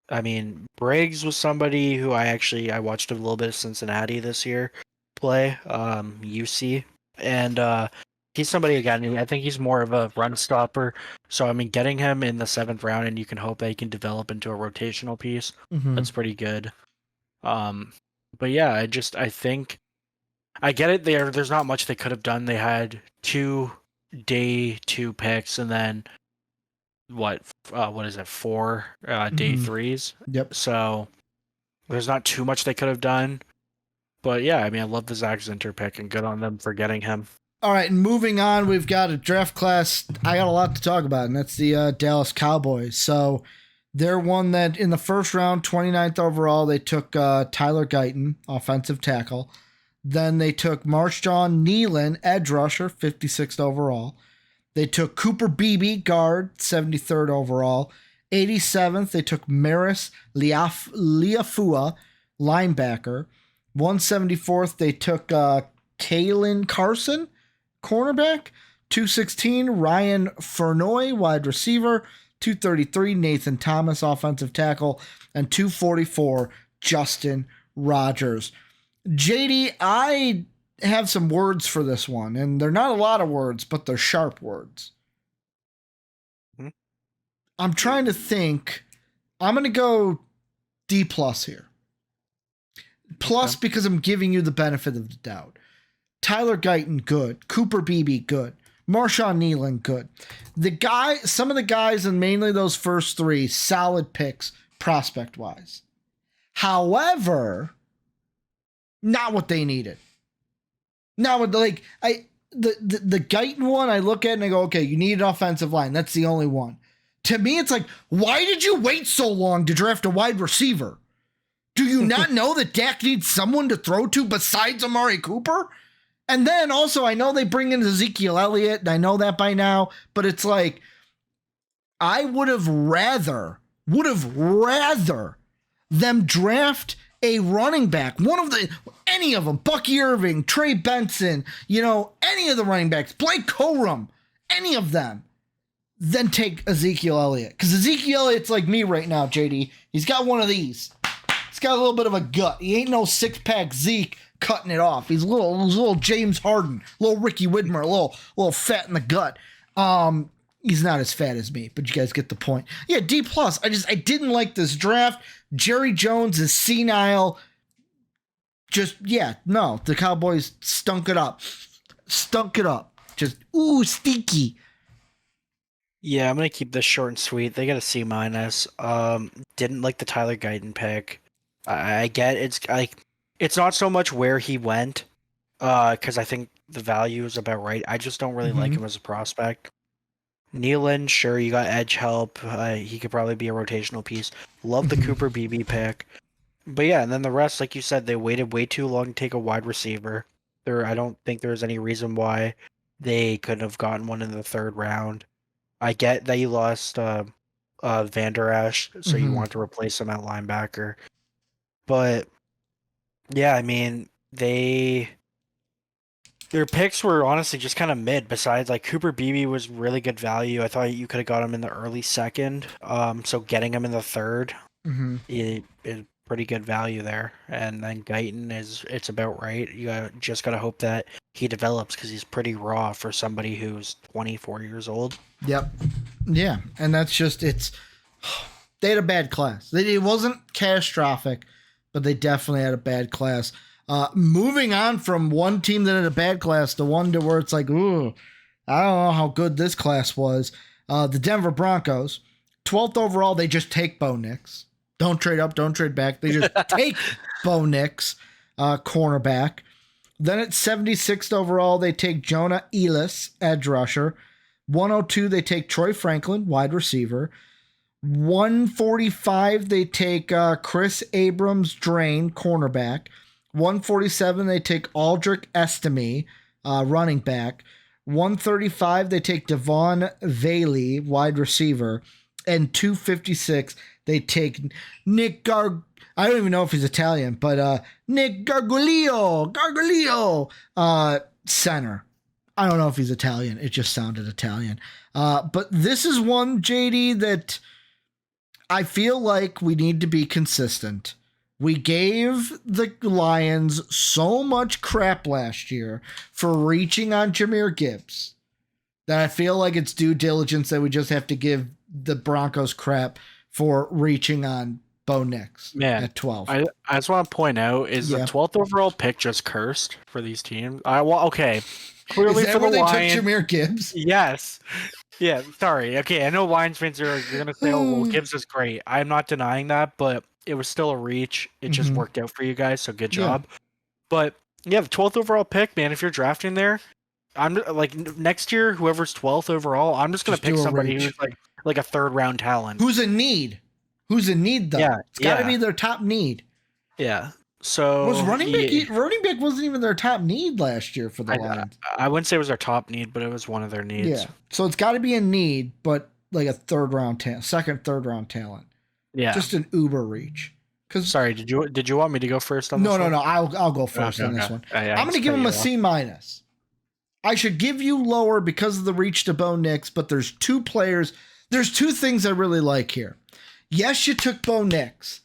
I mean, Briggs was somebody who I watched a little bit of Cincinnati this year play, UC. And he's somebody, again, I think he's more of a run stopper. So, I mean, getting him in the 7th round and you can hope that he can develop into a rotational piece. That's pretty good. But yeah, I think I get it there. There's not much they could have done. They had 2 day 2 picks and then what is it? 4 day 3s. Yep. So there's not too much they could have done. But yeah, I mean, I love the Zach Zinter pick and good on them for getting him. All right, and moving on, we've got a draft class I got a lot to talk about, and that's the Dallas Cowboys. So they're one that in the first round, 29th overall, they took Tyler Guyton, offensive tackle. Then they took Marshawn Nealon, edge rusher, 56th overall. They took Cooper Beebe, guard, 73rd overall. 87th, they took Maris Liafua, linebacker. 174th, they took Kalen Carson, cornerback. 216, Ryan Fernoy, wide receiver. 233, Nathan Thomas, offensive tackle. And 244, Justin Rogers. JD, I have some words for this one, and they're not a lot of words, but they're sharp words. I'm trying to think. I'm going to go D+ here. Plus, because I'm giving you the benefit of the doubt. Tyler Guyton, good. Cooper Beebe, good. Marshawn Nealon, good. Some of the guys, and mainly those first 3, solid picks prospect-wise. However, not what they needed. Not what the Guyton one, I look at and I go, okay, you need an offensive line. That's the only one. To me, it's like, why did you wait so long to draft a wide receiver? Do you not know that Dak needs someone to throw to besides Amari Cooper? And then also, I know they bring in Ezekiel Elliott, and I know that by now, but it's like, I would have rather them draft a running back, any of them, Bucky Irving, Trey Benson, any of the running backs, Blake Corum, any of them, then take Ezekiel Elliott. Because Ezekiel Elliott's like me right now, JD. He's got one of these. He's got a little bit of a gut. He ain't no six-pack Zeke cutting it off. He's a little James Harden, a little Ricky Widmer, a little fat in the gut. He's not as fat as me, but you guys get the point. Yeah, D+. I didn't like this draft. Jerry Jones is senile. The Cowboys stunk it up. Just, stinky. Yeah, I'm going to keep this short and sweet. They got a C-. Didn't like the Tyler Guyton pick. I get it's not so much where he went, because I think the value is about right. I just don't really like him as a prospect. Nealon, sure, you got edge help. He could probably be a rotational piece. Love the Cooper BB pick. But yeah, and then the rest, like you said, they waited way too long to take a wide receiver. I don't think there's any reason why they couldn't have gotten one in the third round. I get that you lost Van Der Esch, so you want to replace him at linebacker. But yeah, I mean, their picks were honestly just kind of mid. Besides, like, Cooper Beebe was really good value. I thought you could have got him in the early second. So getting him in the third is pretty good value there. And then Guyton it's about right. You just gotta hope that he develops, because he's pretty raw for somebody who's 24 years old. Yep. Yeah, and that's just they had a bad class. It wasn't catastrophic, but they definitely had a bad class. Moving on from one team that had a bad class to one to where it's like, ooh, I don't know how good this class was. The Denver Broncos, 12th overall, they just take Bo Nix. Don't trade up, don't trade back. They just take Bo Nix, cornerback. Then at 76th overall, they take Jonah Ellis, edge rusher. 102, they take Troy Franklin, wide receiver. 145, they take Chris Abrams-Drain, cornerback. 147, they take Aldrich Estime, running back. 135, they take Devon Bailey, wide receiver. And 256, they take Nick I don't even know if he's Italian, but Nick Gargiulo, center. I don't know if he's Italian. It just sounded Italian. But this is one, JD, that I feel like we need to be consistent. We gave the Lions so much crap last year for reaching on Jahmyr Gibbs that I feel like it's due diligence that we just have to give the Broncos crap for reaching on Bo Nix at 12. I just want to point out, is the 12th overall pick just cursed for these teams? Okay. Clearly, is that for where the they Lions, took Jahmyr Gibbs? Yes. Yeah, sorry. Okay, I know Lions fans are going to say, oh, well, Gibbs is great. I'm not denying that, but it was still a reach. It just worked out for you guys, so good job. Yeah. But, yeah, the 12th overall pick, man, if you're drafting there, I'm like, next year, whoever's 12th overall, I'm just going to pick somebody who's like a third-round talent. Who's a need, though. Yeah, it's got to be their top need. Yeah. So was running back wasn't even their top need last year for the Lions. I wouldn't say it was their top need, but it was one of their needs. Yeah. So it's got to be a need, but like a third round talent. Yeah. Just an uber reach. Sorry, did you want me to go first on this one? No. I'll go first on this one. I'm going to give him a C-. I should give you lower because of the reach to Bo Nix, but there's two things I really like here. Yes, you took Bo Nix.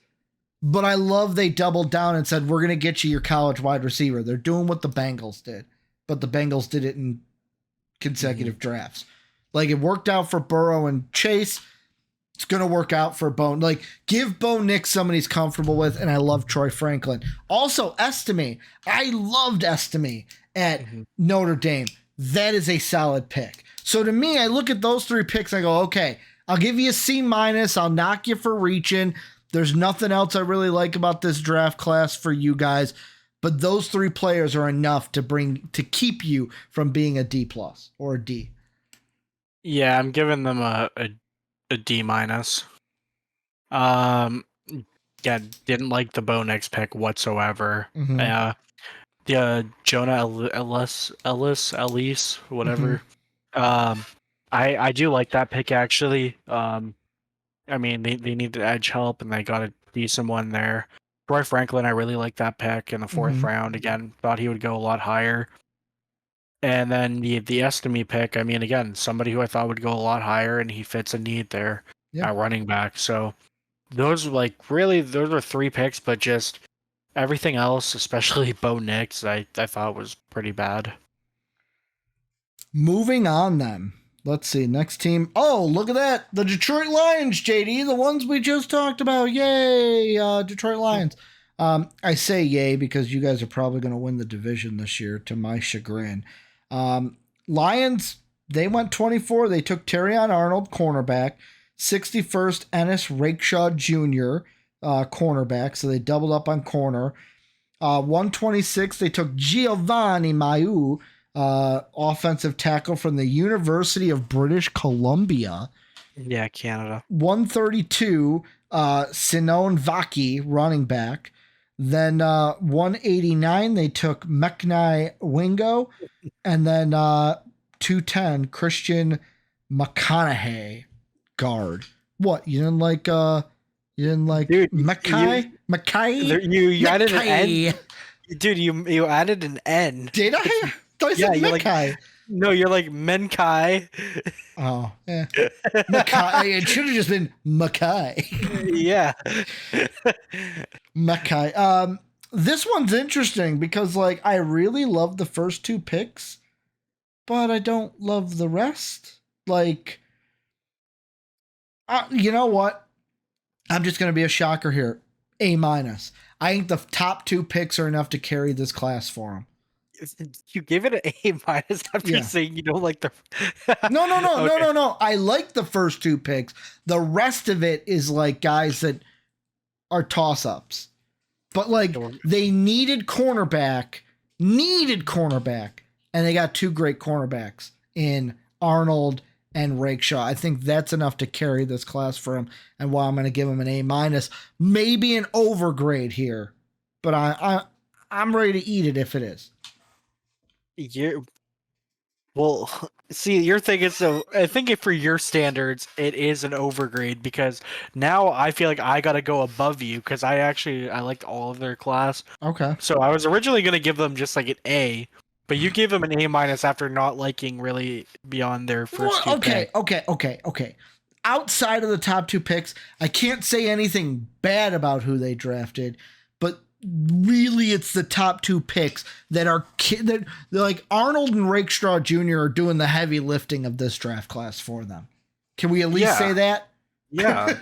But I love they doubled down and said, we're going to get you your college wide receiver. They're doing what the Bengals did, but the Bengals did it in consecutive drafts. Like, it worked out for Burrow and Chase. It's going to work out for Bo. Like, give Bo Nix somebody he's comfortable with, and I love Troy Franklin. Also, Estime. I loved Estime at Notre Dame. That is a solid pick. So to me, I look at those three picks, and I go, okay, I'll give you a C-. I'll knock you for reaching. There's nothing else I really like about this draft class for you guys, but those three players are enough to keep you from being a D+ or a D. Yeah, I'm giving them a D-. Yeah, didn't like the Bo Nix pick whatsoever. The Jonah Ellis, whatever. I do like that pick, actually. I mean, they needed edge help, and they got a decent one there. Troy Franklin, I really like that pick in the 4th Mhm. round. Again, thought he would go a lot higher. And then the Estime pick, I mean, again, somebody who I thought would go a lot higher, and he fits a need there Yeah. at running back. So those are 3 picks, but just everything else, especially Bo Nix, I thought was pretty bad. Moving on then. Let's see. Next team. Oh, look at that. The Detroit Lions, JD. The ones we just talked about. Yay. Detroit Lions. I say yay because you guys are probably going to win the division this year, to my chagrin. Lions, they went 24. They took Terrion Arnold, cornerback. 61st, Ennis Rakeshaw Jr., cornerback. So they doubled up on corner. 126, they took Giovanni Mayu, offensive tackle from the University of British Columbia. Yeah, Canada. 132, Sinon Vaki, running back. Then 189, they took Meknai Wingo. And then 210, Christian McConaughey, guard. What, you didn't like Dude, Mackay? You added an N. Dude, you added an N. Did I? I said Mackay. No, you're like Menkai. Oh, yeah. Mackay. It should have just been Mackay. Yeah. Mackay. This one's interesting because, like, I really love the first 2 picks, but I don't love the rest. Like, you know what? I'm just going to be a shocker here. A-. I think the top 2 picks are enough to carry this class for them. You gave it an A- after saying you don't like the. No, Okay. no. I like the first 2 picks. The rest of it is like guys that are toss-ups. But like they needed cornerback, and they got 2 great cornerbacks in Arnold and Rakeshaw. I think that's enough to carry this class for him, and why I'm going to give him an A-, maybe an overgrade here, but I'm ready to eat it if it is. Well, see, your thing is, so I think for your standards, it is an overgrade because now I feel like I got to go above you because I liked all of their class. Okay. So I was originally going to give them just like an A, but you gave them an A- after not liking really beyond their first 2 picks. Okay. Outside of the top 2 picks, I can't say anything bad about who they drafted, but really it's the top 2 picks that are they're like Arnold and Rakestraw Jr. are doing the heavy lifting of this draft class for them. Can we at least say that? Yeah.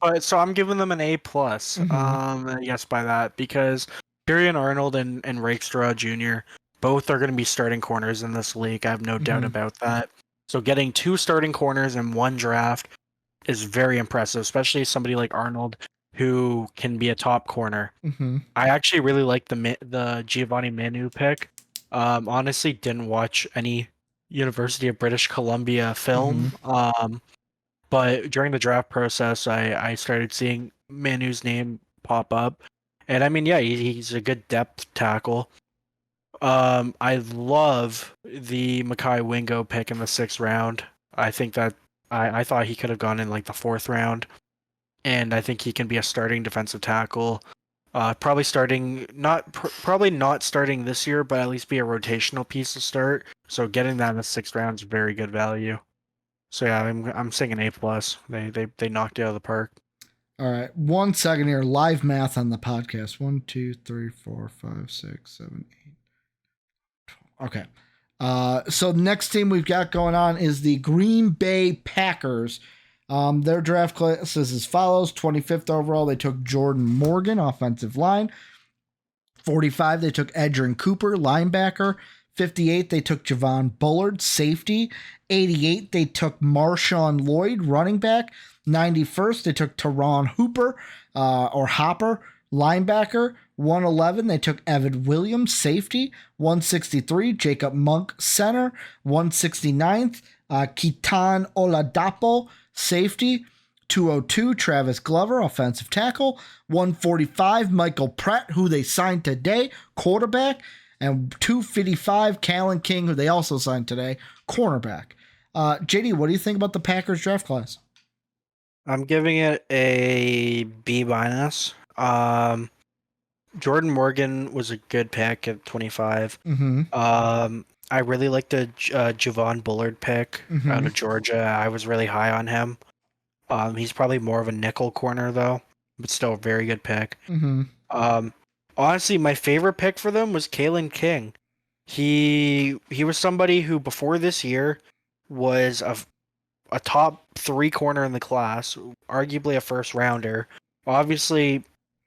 But so I'm giving them an A+. I guess by that because Tyrion Arnold and Rakestraw Jr. both are going to be starting corners in this league. I have no doubt about that. So getting 2 starting corners in 1 draft is very impressive, especially somebody like Arnold who can be a top corner. I actually really like the Giovanni Manu pick. Honestly, didn't watch any University of British Columbia film. But during the draft process, I started seeing Manu's name pop up, and I mean, yeah, he's a good depth tackle. I love the Mackay Wingo pick in the 6th round. I think that I thought he could have gone in like the 4th round. And I think he can be a starting defensive tackle. Probably not starting this year, but at least be a rotational piece to start. So getting that in the 6th round is very good value. So yeah, I'm saying an A+. They knocked it out of the park. All right, 1 second here. Live math on the podcast. 1, 2, 3, 4, 5, 6, 7, 8. Okay. So the next team we've got going on is the Green Bay Packers. Their draft class is as follows. 25th overall, they took Jordan Morgan, offensive line. 45, they took Edgerrin Cooper, linebacker. 58, they took Javon Bullard, safety. 88, they took Marshawn Lloyd, running back. 91st, they took Teron Hooper, or Hopper, linebacker. 111, they took Evan Williams, safety. 163, Jacob Monk, center. 169th, Kitan Oladapo, safety. 202, Travis Glover, offensive tackle. 145, Michael Pratt, who they signed today, quarterback. And 255, Callan King, who they also signed today, cornerback. JD, what do you think about the Packers draft class? I'm giving it a B-. Jordan Morgan was a good pick at 25. Mm-hmm. I really like the Javon Bullard pick out Mm-hmm. of Georgia. I was really high on him. He's probably more of a nickel corner though, but still a very good pick. Mm-hmm. Um, Honestly, my favorite pick for them was Kalen King. He was somebody who before this year was a top 3 corner in the class, arguably a first rounder. Obviously,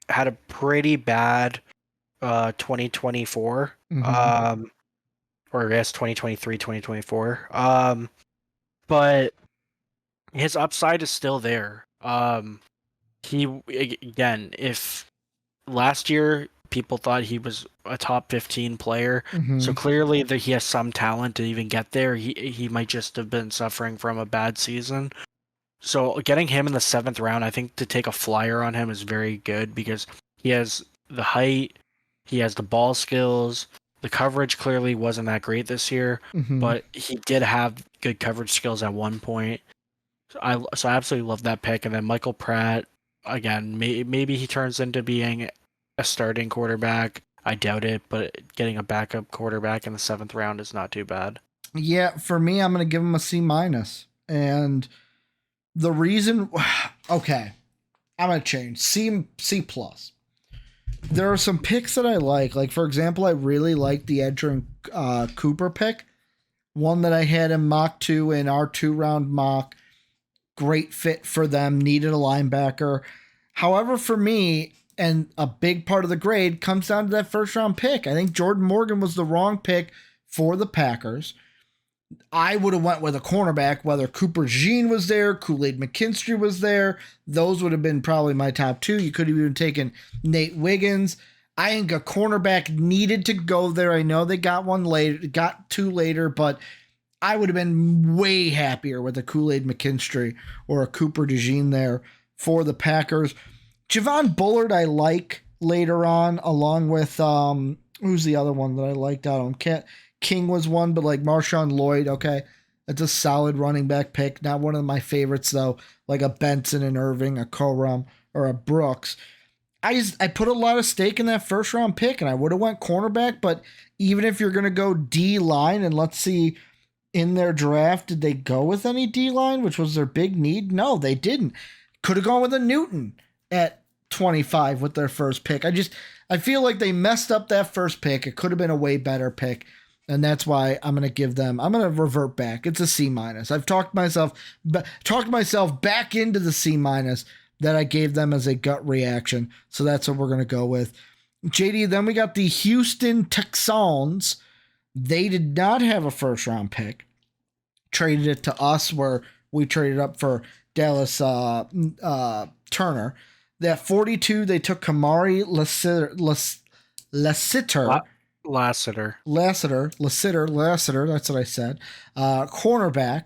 had a pretty bad 2024. Mm-hmm. Or I guess 2023, 2024. But his upside is still there. Again, if last year people thought he was a top 15 player, Mm-hmm. so clearly that he has some talent to even get there. He might just have been suffering from a bad season. So getting him in the 7th round, I think to take a flyer on him is very good because he has the height, he has the ball skills. The coverage clearly wasn't that great this year, Mm-hmm. but he did have good coverage skills at one point. So I absolutely love that pick. And then Michael Pratt, again, maybe he turns into being a starting quarterback. I doubt it, but getting a backup quarterback in the 7th round is not too bad. Yeah, for me, I'm gonna give him a C minus, and the reason, okay, I'm gonna change C plus. There are some picks that I like for example, I really like the Edgerrin Cooper pick, one that I had in mock 2 in our 2-round mock. Great fit for them, needed a linebacker. However, for me, and a big part of the grade comes down to that first round pick. I think Jordan Morgan was the wrong pick for the Packers. I would have went with a cornerback, whether Cooper Jean was there, Kool-Aid McKinstry was there. Those would have been probably my top 2. You could have even taken Nate Wiggins. I think a cornerback needed to go there. I know they got one later, got 2 later, but I would have been way happier with a Kool-Aid McKinstry or a Cooper DeJean there for the Packers. Javon Bullard I like later on, along with who's the other one that I liked out on King was one, but like Marshawn Lloyd, okay. That's a solid running back pick. Not one of my favorites though, like a Benson and Irving, a Corum, or a Brooks. I put a lot of stake in that first round pick, and I would have went cornerback, but even if you're gonna go D line, and let's see, in their draft, did they go with any D line, which was their big need? No, they didn't. Could have gone with a Newton at 25 with their first pick. I feel like they messed up that first pick. It could have been a way better pick. And that's why I'm going to revert back. It's a C minus. I've talked myself back into the C minus that I gave them as a gut reaction. So that's what we're going to go with. JD, then we got the Houston Texans. They did not have a first round pick. Traded it to us, where we traded up for Dallas Turner. That 42, they took Kamari Lassiter, that's what I said. Cornerback.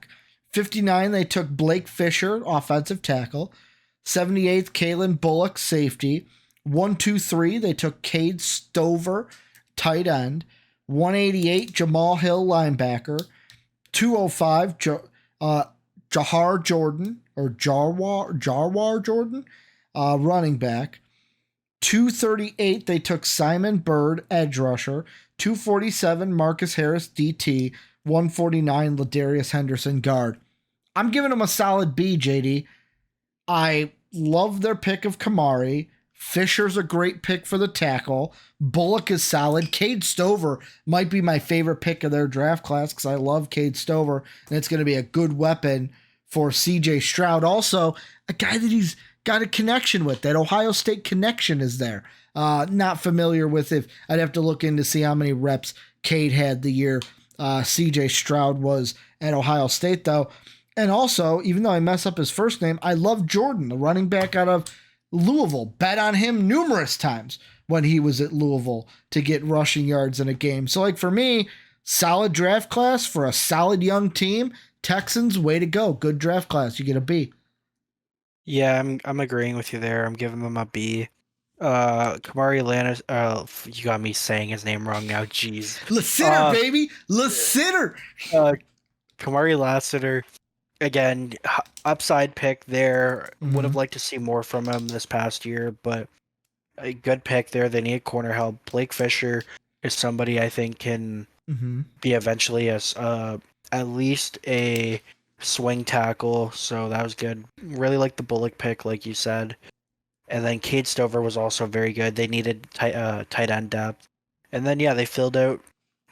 59, they took Blake Fisher, offensive tackle. 78th, Kalen Bullock, safety. 123, they took Cade Stover, tight end. 188, Jamal Hill, linebacker. 205, Jahar Jordan, or Jarwar Jordan, running back. 238, they took Simon Bird, edge rusher. 247, Marcus Harris, DT. 149, Ladarius Henderson, guard. I'm giving them a solid B, JD. I love their pick of Kamari. Fisher's a great pick for the tackle. Bullock is solid. Cade Stover might be my favorite pick of their draft class because I love Cade Stover, and it's going to be a good weapon for CJ Stroud. Also, a guy that he's got a connection with. That Ohio State connection is there. Not familiar with it. I'd have to look in to see how many reps Cade had the year CJ Stroud was at Ohio State, though. And also, even though I mess up his first name, I love Jordan, the running back out of Louisville. Bet on him numerous times when he was at Louisville to get rushing yards in a game. So, like, for me, solid draft class for a solid young team. Texans, way to go. Good draft class. You get a B. Yeah, I'm agreeing with you there. I'm giving them a B. Kamari Lannis. You got me saying his name wrong now. Jeez. Lassiter, baby. Lassiter. Kamari Lassiter. Again, upside pick there. Would have liked to see more from him this past year, but a good pick there. They need corner help. Blake Fisher is somebody I think can be eventually as at least a swing tackle. So that was good. Really like the Bullock pick, like you said. And then Cade Stover was also very good. They needed tight end depth. And then, yeah, they filled out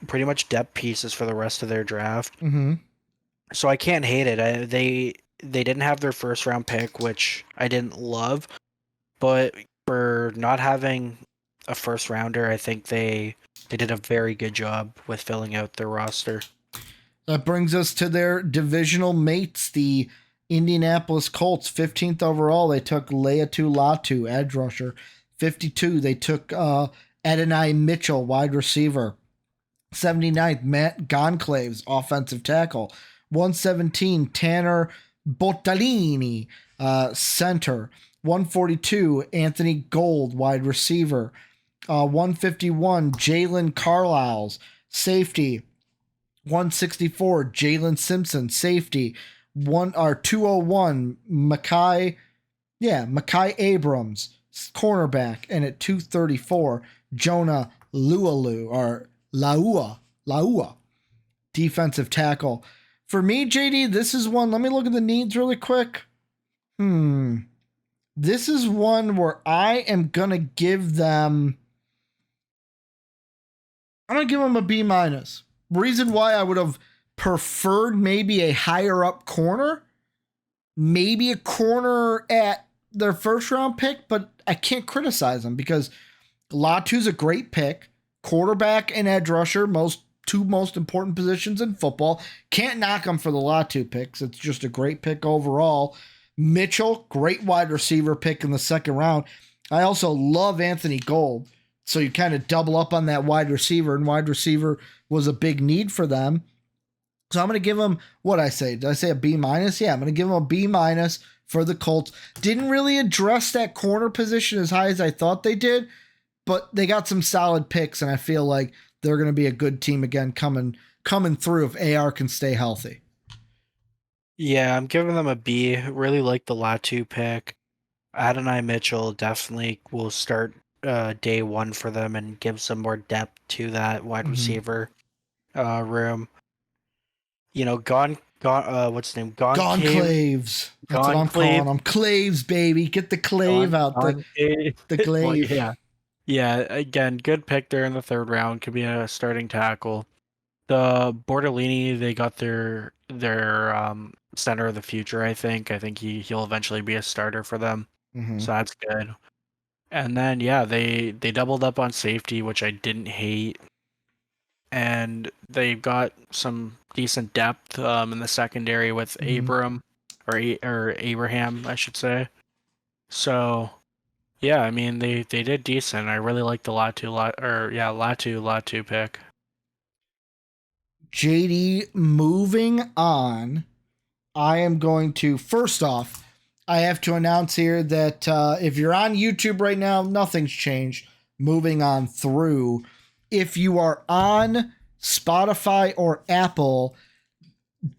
pretty much depth pieces for the rest of their draft. So I can't hate it. They didn't have their first round pick, which I didn't love. But for not having a first rounder, I think they did a very good job with filling out their roster. That brings us to their divisional mates, the Indianapolis Colts. 15th overall, they took Leatu Latu, edge rusher. 52, they took Adonai Mitchell, wide receiver. 79th, Matt Goncalves, offensive tackle. 117, Tanner Bottolini, center. 142, Anthony Gold, wide receiver. 151, Jalen Carlisle, safety. 164, Jalen Simpson, safety. 201, Makai Abrams, cornerback. And at 234, Jonah Laua, defensive tackle. For me, JD, this is one. Let me look at the needs really quick. This is one where I am going to give them. I'm going to give them a B-. Reason why I would have preferred maybe a higher up corner, maybe a corner at their first round pick, but I can't criticize them because Latu's a great pick. Quarterback and edge rusher, two most important positions in football. Can't knock them for the Latu picks. It's just a great pick overall. Mitchell, great wide receiver pick in the second round. I also love Anthony Gold. So you kind of double up on that wide receiver, and wide receiver was a big need for them. So I'm going to give them, what I say? Did I say a B-? Yeah, I'm going to give them a B- for the Colts. Didn't really address that corner position as high as I thought they did, but they got some solid picks, and I feel like they're going to be a good team again coming through if AR can stay healthy. Yeah, I'm giving them a B. Really like the Latu pick. Adonai Mitchell definitely will start day one for them and give some more depth to that wide receiver room. You know, what's his name? Goncalves. That's what I'm calling him. Claves, baby. Get the clave out. The glaive. Well, yeah. Again, good pick there in the third round. Could be a starting tackle. The Bortolini, they got their center of the future. I think he'll eventually be a starter for them. So that's good. And then, yeah, they doubled up on safety, which I didn't hate. And they got some decent depth in the secondary with Abraham, I should say. So, yeah, I mean, they did decent. I really like the Latu pick. JD, moving on, I am going to, first off, I have to announce here that if you're on YouTube right now, nothing's changed. Moving on through. If you are on Spotify or Apple,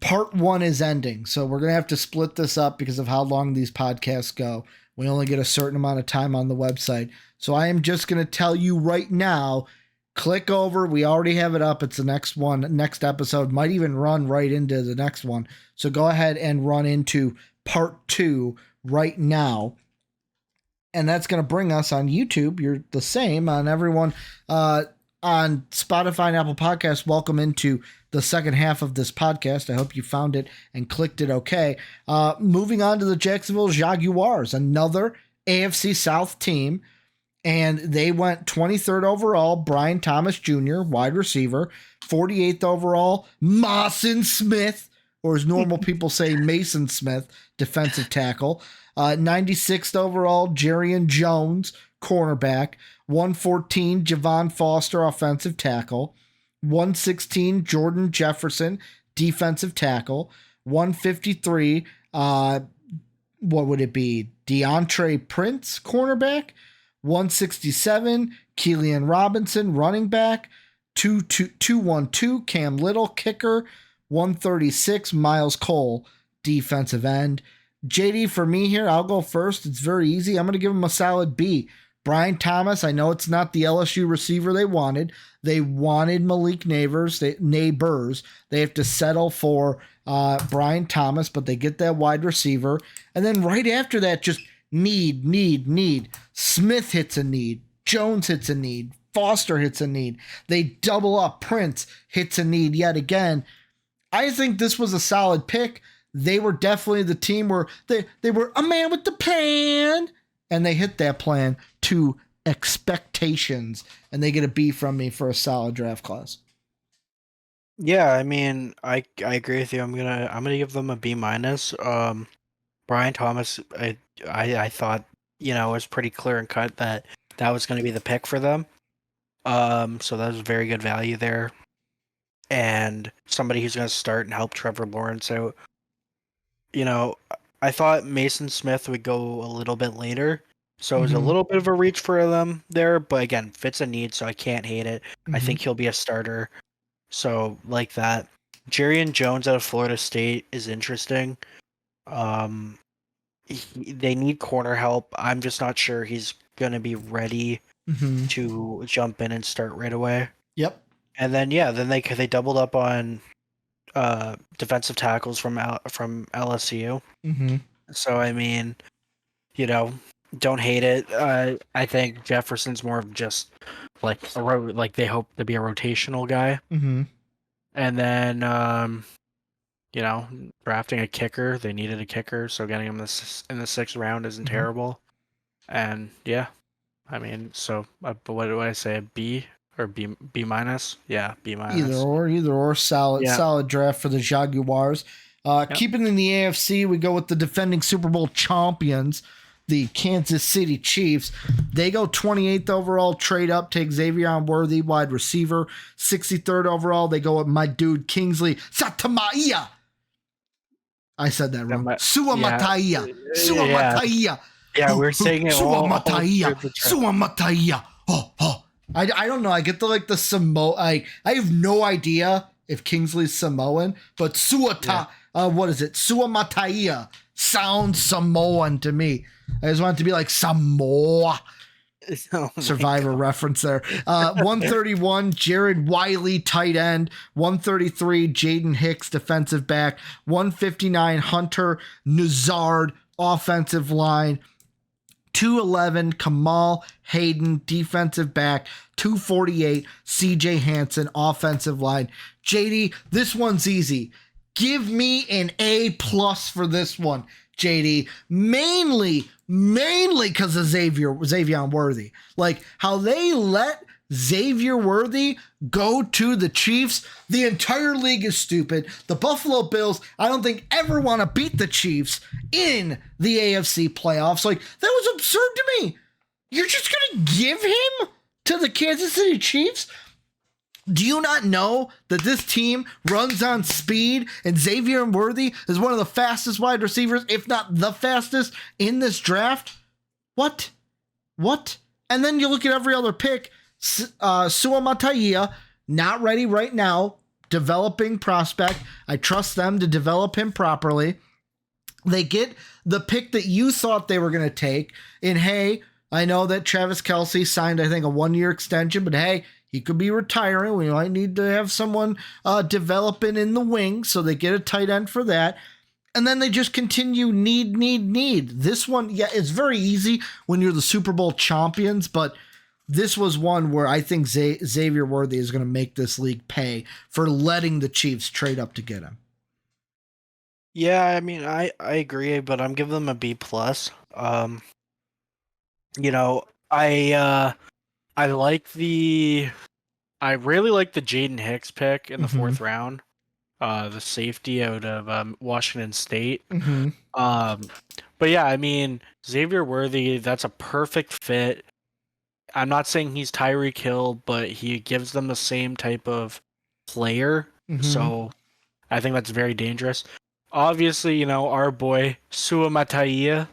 part 1 is ending. So we're going to have to split this up because of how long these podcasts go. We only get a certain amount of time on the website. So I am just going to tell you right now, click over. We already have it up. It's the next one. Next episode might even run right into the next one. So go ahead and run into part 2 right now. And that's going to bring us on YouTube. You're the same on everyone on Spotify and Apple Podcasts. Welcome into the second half of this podcast. I hope you found it and clicked it okay. Moving on to the Jacksonville Jaguars, another AFC South team. And they went 23rd overall, Brian Thomas Jr., wide receiver. 48th overall, Mason Smith, or as normal people say, Mason Smith, defensive tackle. 96th overall, Jerian Jones, cornerback. 114, Javon Foster, offensive tackle. 116, Jordan Jefferson, defensive tackle. 153, what would it be? DeAndre Prince, cornerback. 167, Keelan Robinson, running back. 212, Cam Little, kicker. 136, Miles Cole, defensive end. JD, for me here, I'll go first. It's very easy. I'm going to give him a solid B. Brian Thomas, I know it's not the LSU receiver they wanted. They wanted Malik Neighbors. They have to settle for Brian Thomas, but they get that wide receiver. And then right after that, just need. Smith hits a need. Jones hits a need. Foster hits a need. They double up. Prince hits a need yet again. I think this was a solid pick. They were definitely the team where they were a man with the plan, and they hit that plan to expectations, and they get a B from me for a solid draft class. Yeah, I mean, I agree with you. I'm gonna give them a B minus. Brian Thomas, I thought, it was pretty clear and cut that was going to be the pick for them. So that was very good value there, and somebody who's going to start and help Trevor Lawrence out. I thought Mason Smith would go a little bit later, so it was a little bit of a reach for them there. But again, fits a need, so I can't hate it. I think he'll be a starter, so like that. Jarian Jones out of Florida State is interesting. They need corner help. I'm just not sure he's gonna be ready to jump in and start right away. Yep. And then they doubled up on defensive tackles from LSU. So I mean, don't hate it. I think Jefferson's more of just like they hope to be a rotational guy. And then drafting a kicker. They needed a kicker, so getting him in the 6th round isn't terrible. And yeah, I mean, so but what do I say? A B or B minus? Yeah, B minus. Either or. Solid draft for the Jaguars. Keeping in the AFC, we go with the defending Super Bowl champions, the Kansas City Chiefs. They go 28th overall, trade up, take Xavier Worthy, wide receiver. 63rd overall, they go with my dude Kingsley Satamaia. I said that wrong. Suamataia. Suamataia. Yeah, we're saying it all. Suamataia. Oh. I don't know. I get the Samoa. I have no idea if Kingsley's Samoan, but what is it? Suamataia sounds Samoan to me. I just want it to be like Samoa. Survivor reference there. 131, Jared Wiley, tight end. 133, Jaden Hicks, defensive back. 159, Hunter Nazard, offensive line. 211, Kamal Hayden, defensive back. 248, CJ Hansen, offensive line. JD, this one's easy. Give me an A+ for this one, JD. Mainly because of Xavier Worthy. Like how they let Xavier Worthy go to the Chiefs. The entire league is stupid. The Buffalo Bills, I don't think ever want to beat the Chiefs in the AFC playoffs. Like that was absurd to me. You're just going to give him to the Kansas City Chiefs? Do you not know that this team runs on speed and Xavier Worthy is one of the fastest wide receivers, if not the fastest, in this draft? What? And then you look at every other pick. Suamataia, not ready right now, developing prospect. I trust them to develop him properly. They get the pick that you thought they were going to take. And hey, I know that Travis Kelce signed, I think, a 1-year extension, but hey, he could be retiring. We might need to have someone developing in the wing, so they get a tight end for that. And then they just continue need. This one, yeah, it's very easy when you're the Super Bowl champions, but this was one where I think Xavier Worthy is going to make this league pay for letting the Chiefs trade up to get him. Yeah, I mean, I agree, but I'm giving them a B+. I really like the Jaden Hicks pick in the 4th round, the safety out of Washington State. But yeah, I mean, Xavier Worthy, that's a perfect fit. I'm not saying he's Tyreek Hill, but he gives them the same type of player. So I think that's very dangerous. Obviously, our boy Suamataia.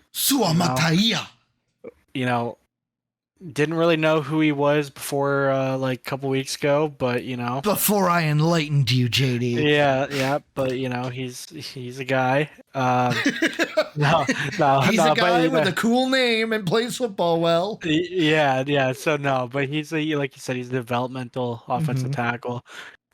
didn't really know who he was before like a couple weeks ago, but Before I enlightened you, JD. yeah, but he's a guy. No, He's a no, guy but with a cool name and plays football well. yeah. So no, but like you said, he's a developmental offensive tackle.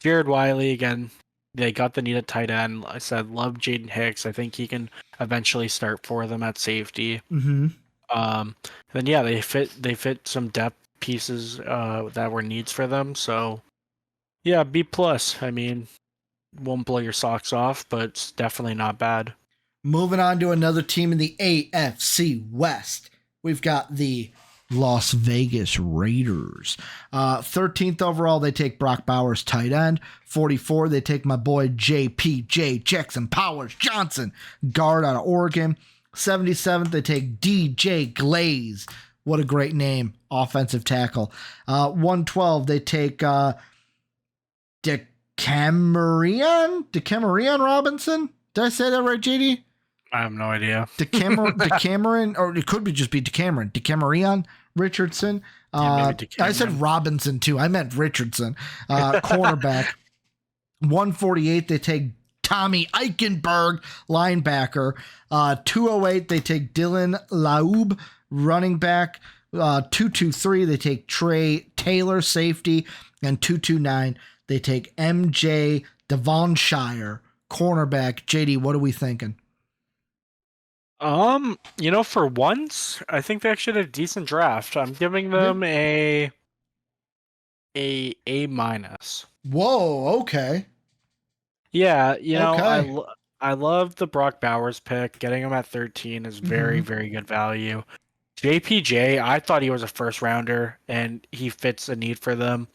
Jared Wiley again. They got the need at tight end. I said love Jaden Hicks. I think he can eventually start for them at safety. Then yeah, they fit some depth pieces that were needs for them. So yeah, B plus. I mean, won't blow your socks off, but it's definitely not bad. Moving on to another team in the AFC West. We've got the Las Vegas Raiders. 13th overall, they take Brock Bowers, tight end. 44, they take my boy JPJ Jackson Powers Johnson, guard out of Oregon. 77th, they take DJ Glaze. What a great name, offensive tackle. 112, they take DeCamerion Robinson. Did I say that right, JD? I have no idea. Decameron, or it could be just be Decamerion Richardson. I said Robinson too. I meant Richardson. Cornerback. 148, they take Tommy Eichenberg, linebacker. 208, they take Dylan Laub, running back. 223, they take Trey Taylor, safety. And 229, they take MJ Devonshire, cornerback. JD, what are we thinking? For once, I think they actually had a decent draft. I'm giving them a minus. Whoa, okay. Yeah, Okay. I love the Brock Bowers pick. Getting him at 13 is very, very good value. JPJ, I thought he was a first rounder, and he fits a need for them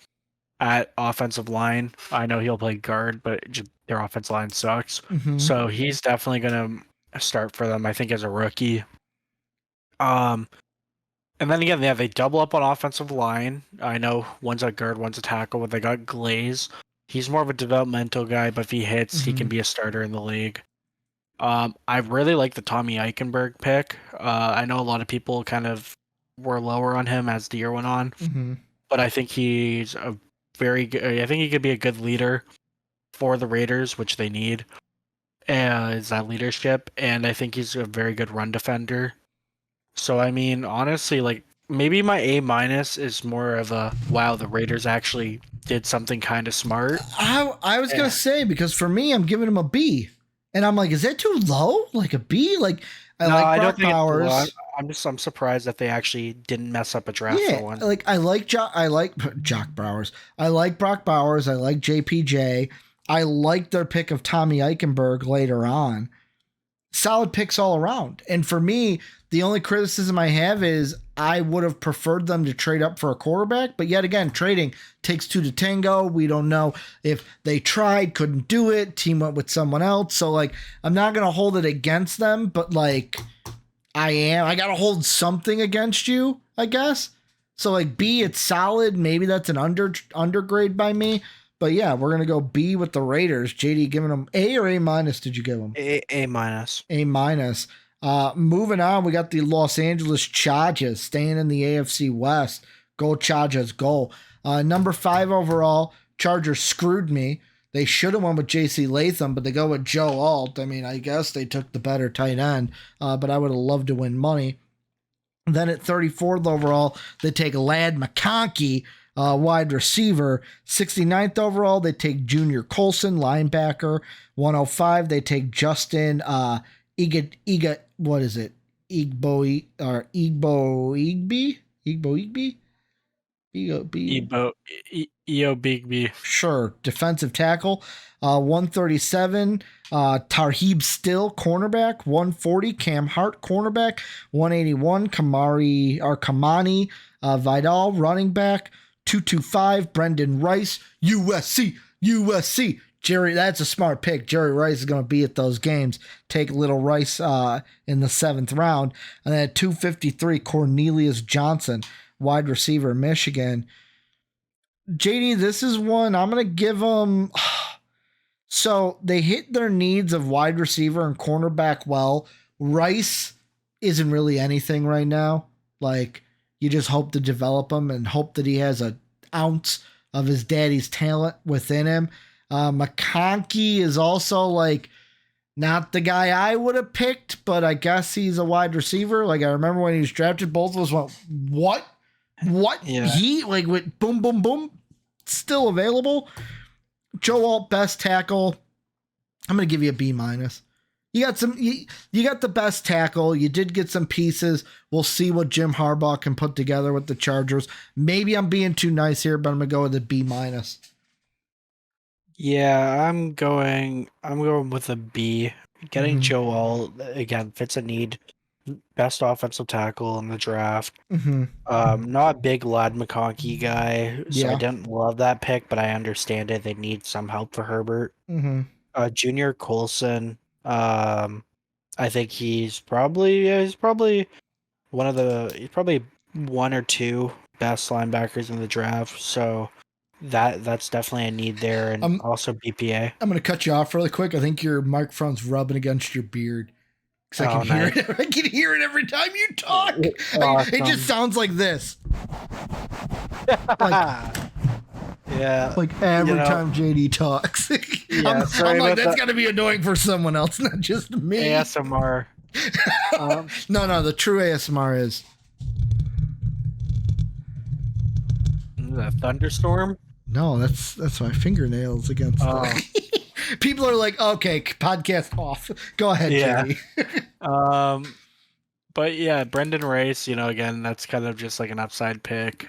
at offensive line. I know he'll play guard, but their offensive line sucks. So he's definitely going to start for them, I think, as a rookie. And then again, yeah, they double up on offensive line. I know one's a guard, one's a tackle, but they got Glaze. He's more of a developmental guy, but if he hits, he can be a starter in the league. I really like the Tommy Eichenberg pick. I know a lot of people kind of were lower on him as the year went on, but I think he's a very good. I think he could be a good leader for the Raiders, which they need. Is that leadership, and I think he's a very good run defender. So I mean, honestly, like maybe my A minus is more of a wow, the Raiders actually did something kind of smart. I was gonna say, because for me, I'm giving him a B, and I'm like, is that too low? Like a B? Like I don't think Bowers. I'm surprised that they actually didn't mess up a draft for one. Like I like Jock Bowers. I like Brock Bowers. I like JPJ. I like their pick of Tommy Eichenberg later on. Solid picks all around. And for me, the only criticism I have is I would have preferred them to trade up for a quarterback. But yet again, trading takes two to tango. We don't know if they tried, couldn't do it, team went with someone else. So, like, I'm not going to hold it against them, but, like, I got to hold something against you, I guess. So, like, B, it's solid. Maybe that's an undergrade by me. But yeah, we're gonna go B with the Raiders. JD giving them A or A minus? Did you give them A minus? A minus. Moving on, we got the Los Angeles Chargers staying in the AFC West. Go Chargers, go! Number 5 overall, Chargers screwed me. They should have went with J.C. Latham, but they go with Joe Alt. I mean, I guess they took the better tight end, but I would have loved to win money. Then at 34th overall, they take Ladd McConkey, wide receiver. 69th overall, they take Junior Colson, linebacker. 105, they take Justin Igbo Bigby. Sure, defensive tackle. 137, Tarheeb Still, cornerback. 140, Cam Hart, cornerback. 181, Kamani Vidal, running back. 225, Brendan Rice, USC. Jerry, that's a smart pick. Jerry Rice is going to be at those games. Take little Rice in the 7th round. And then at 253, Cornelius Johnson, wide receiver, Michigan. JD, this is one I'm going to give them. So they hit their needs of wide receiver and cornerback well. Rice isn't really anything right now. Like, You just hope to develop him and hope that he has an ounce of his daddy's talent within him. McConkey is also like not the guy I would have picked, but I guess he's a wide receiver. Like I remember when he was drafted, both of us went, "What? What? Yeah. He like went boom, boom, boom." Still available. Joe Alt, best tackle. I'm gonna give you a B minus. You got some. You got the best tackle. You did get some pieces. We'll see what Jim Harbaugh can put together with the Chargers. Maybe I'm being too nice here, but I'm gonna go with a B minus. Yeah, I'm going with a B. Getting Joe Alt again fits a need. Best offensive tackle in the draft. Not a big Lad McConkey guy, so I didn't love that pick, but I understand it. They need some help for Herbert. Junior Colson. I think he's probably one or two best linebackers in the draft. So that's definitely a need there, and also BPA. I'm gonna cut you off really quick. I think your microphone's rubbing against your beard. Cause I can hear it. I can hear it every time you talk. Awesome. It just sounds like this. Like every time JD talks. I'm like, that's gotta be annoying for someone else, not just me. ASMR. No, the true ASMR is a thunderstorm. No, that's my fingernails against people are like, okay, podcast off. Go ahead, JD. But yeah, Brendan Rice, again, that's kind of just like an upside pick.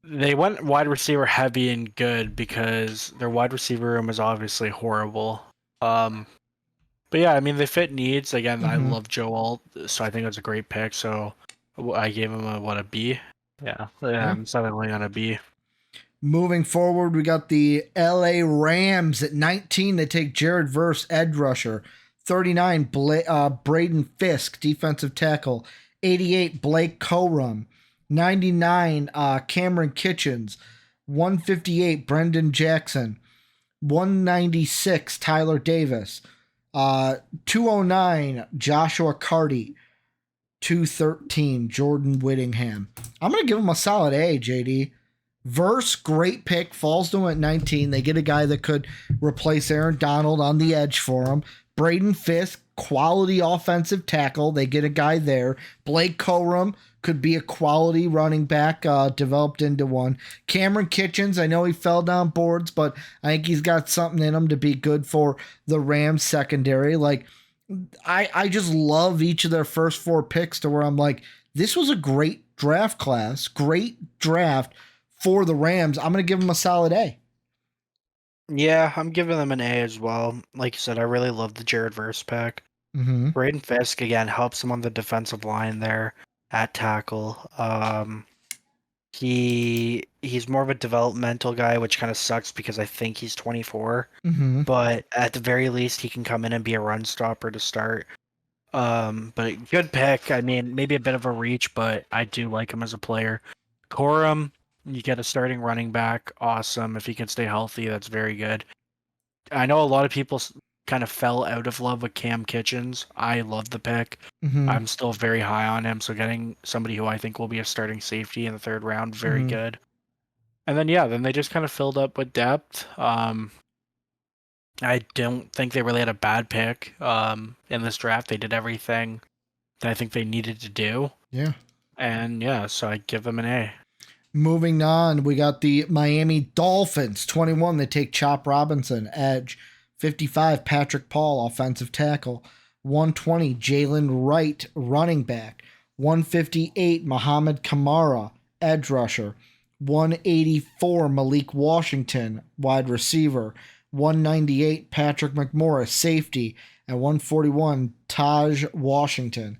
They went wide receiver heavy and good because their wide receiver room is obviously horrible. But yeah, I mean, they fit needs. Again, I love Joe Alt, so I think it's a great pick. So I gave him a B. Yeah, I'm settling on a B. Moving forward, we got the LA Rams at 19. They take Jared Verse, edge rusher. 39, Braden Fisk, defensive tackle. 88, Blake Corum. 99, Cameron Kitchens. 158, Brendan Jackson. 196, Tyler Davis. 209, Joshua Carty. 213, Jordan Whittingham. I'm going to give him a solid A, JD. Verse, great pick, falls to him at 19. They get a guy that could replace Aaron Donald on the edge for him. Braden Fisk, quality offensive tackle. They get a guy there. Blake Corum could be a quality running back, developed into one. Cameron Kitchens, I know he fell down boards, but I think he's got something in him to be good for the Rams secondary. Like, I just love each of their first four picks to where I'm like, this was a great draft class, great draft for the Rams. I'm going to give them a solid A. Yeah, I'm giving them an A as well. Like you said, I really love the Jared Verse pick. Braden Fisk, again, helps him on the defensive line there at tackle. He's more of a developmental guy, which kind of sucks because I think he's 24. But at the very least, he can come in and be a run stopper to start. But good pick. I mean, maybe a bit of a reach, but I do like him as a player. Corum, you get a starting running back. Awesome. If he can stay healthy, that's very good. I know a lot of people kind of fell out of love with Cam Kitchens. I love the pick. I'm still very high on him. So getting somebody who I think will be a starting safety in the third round, very good. And then, then they just kind of filled up with depth. I don't think they really had a bad pick in this draft. They did everything that I think they needed to do. Yeah. And so I give them an A. Moving on, we got the Miami Dolphins. 21, they take Chop Robinson, edge. 55, Patrick Paul, offensive tackle. 120, Jalen Wright, running back. 158, Muhammad Kamara, edge rusher. 184, Malik Washington, wide receiver. 198, Patrick McMorris, safety. And 141, Taj Washington,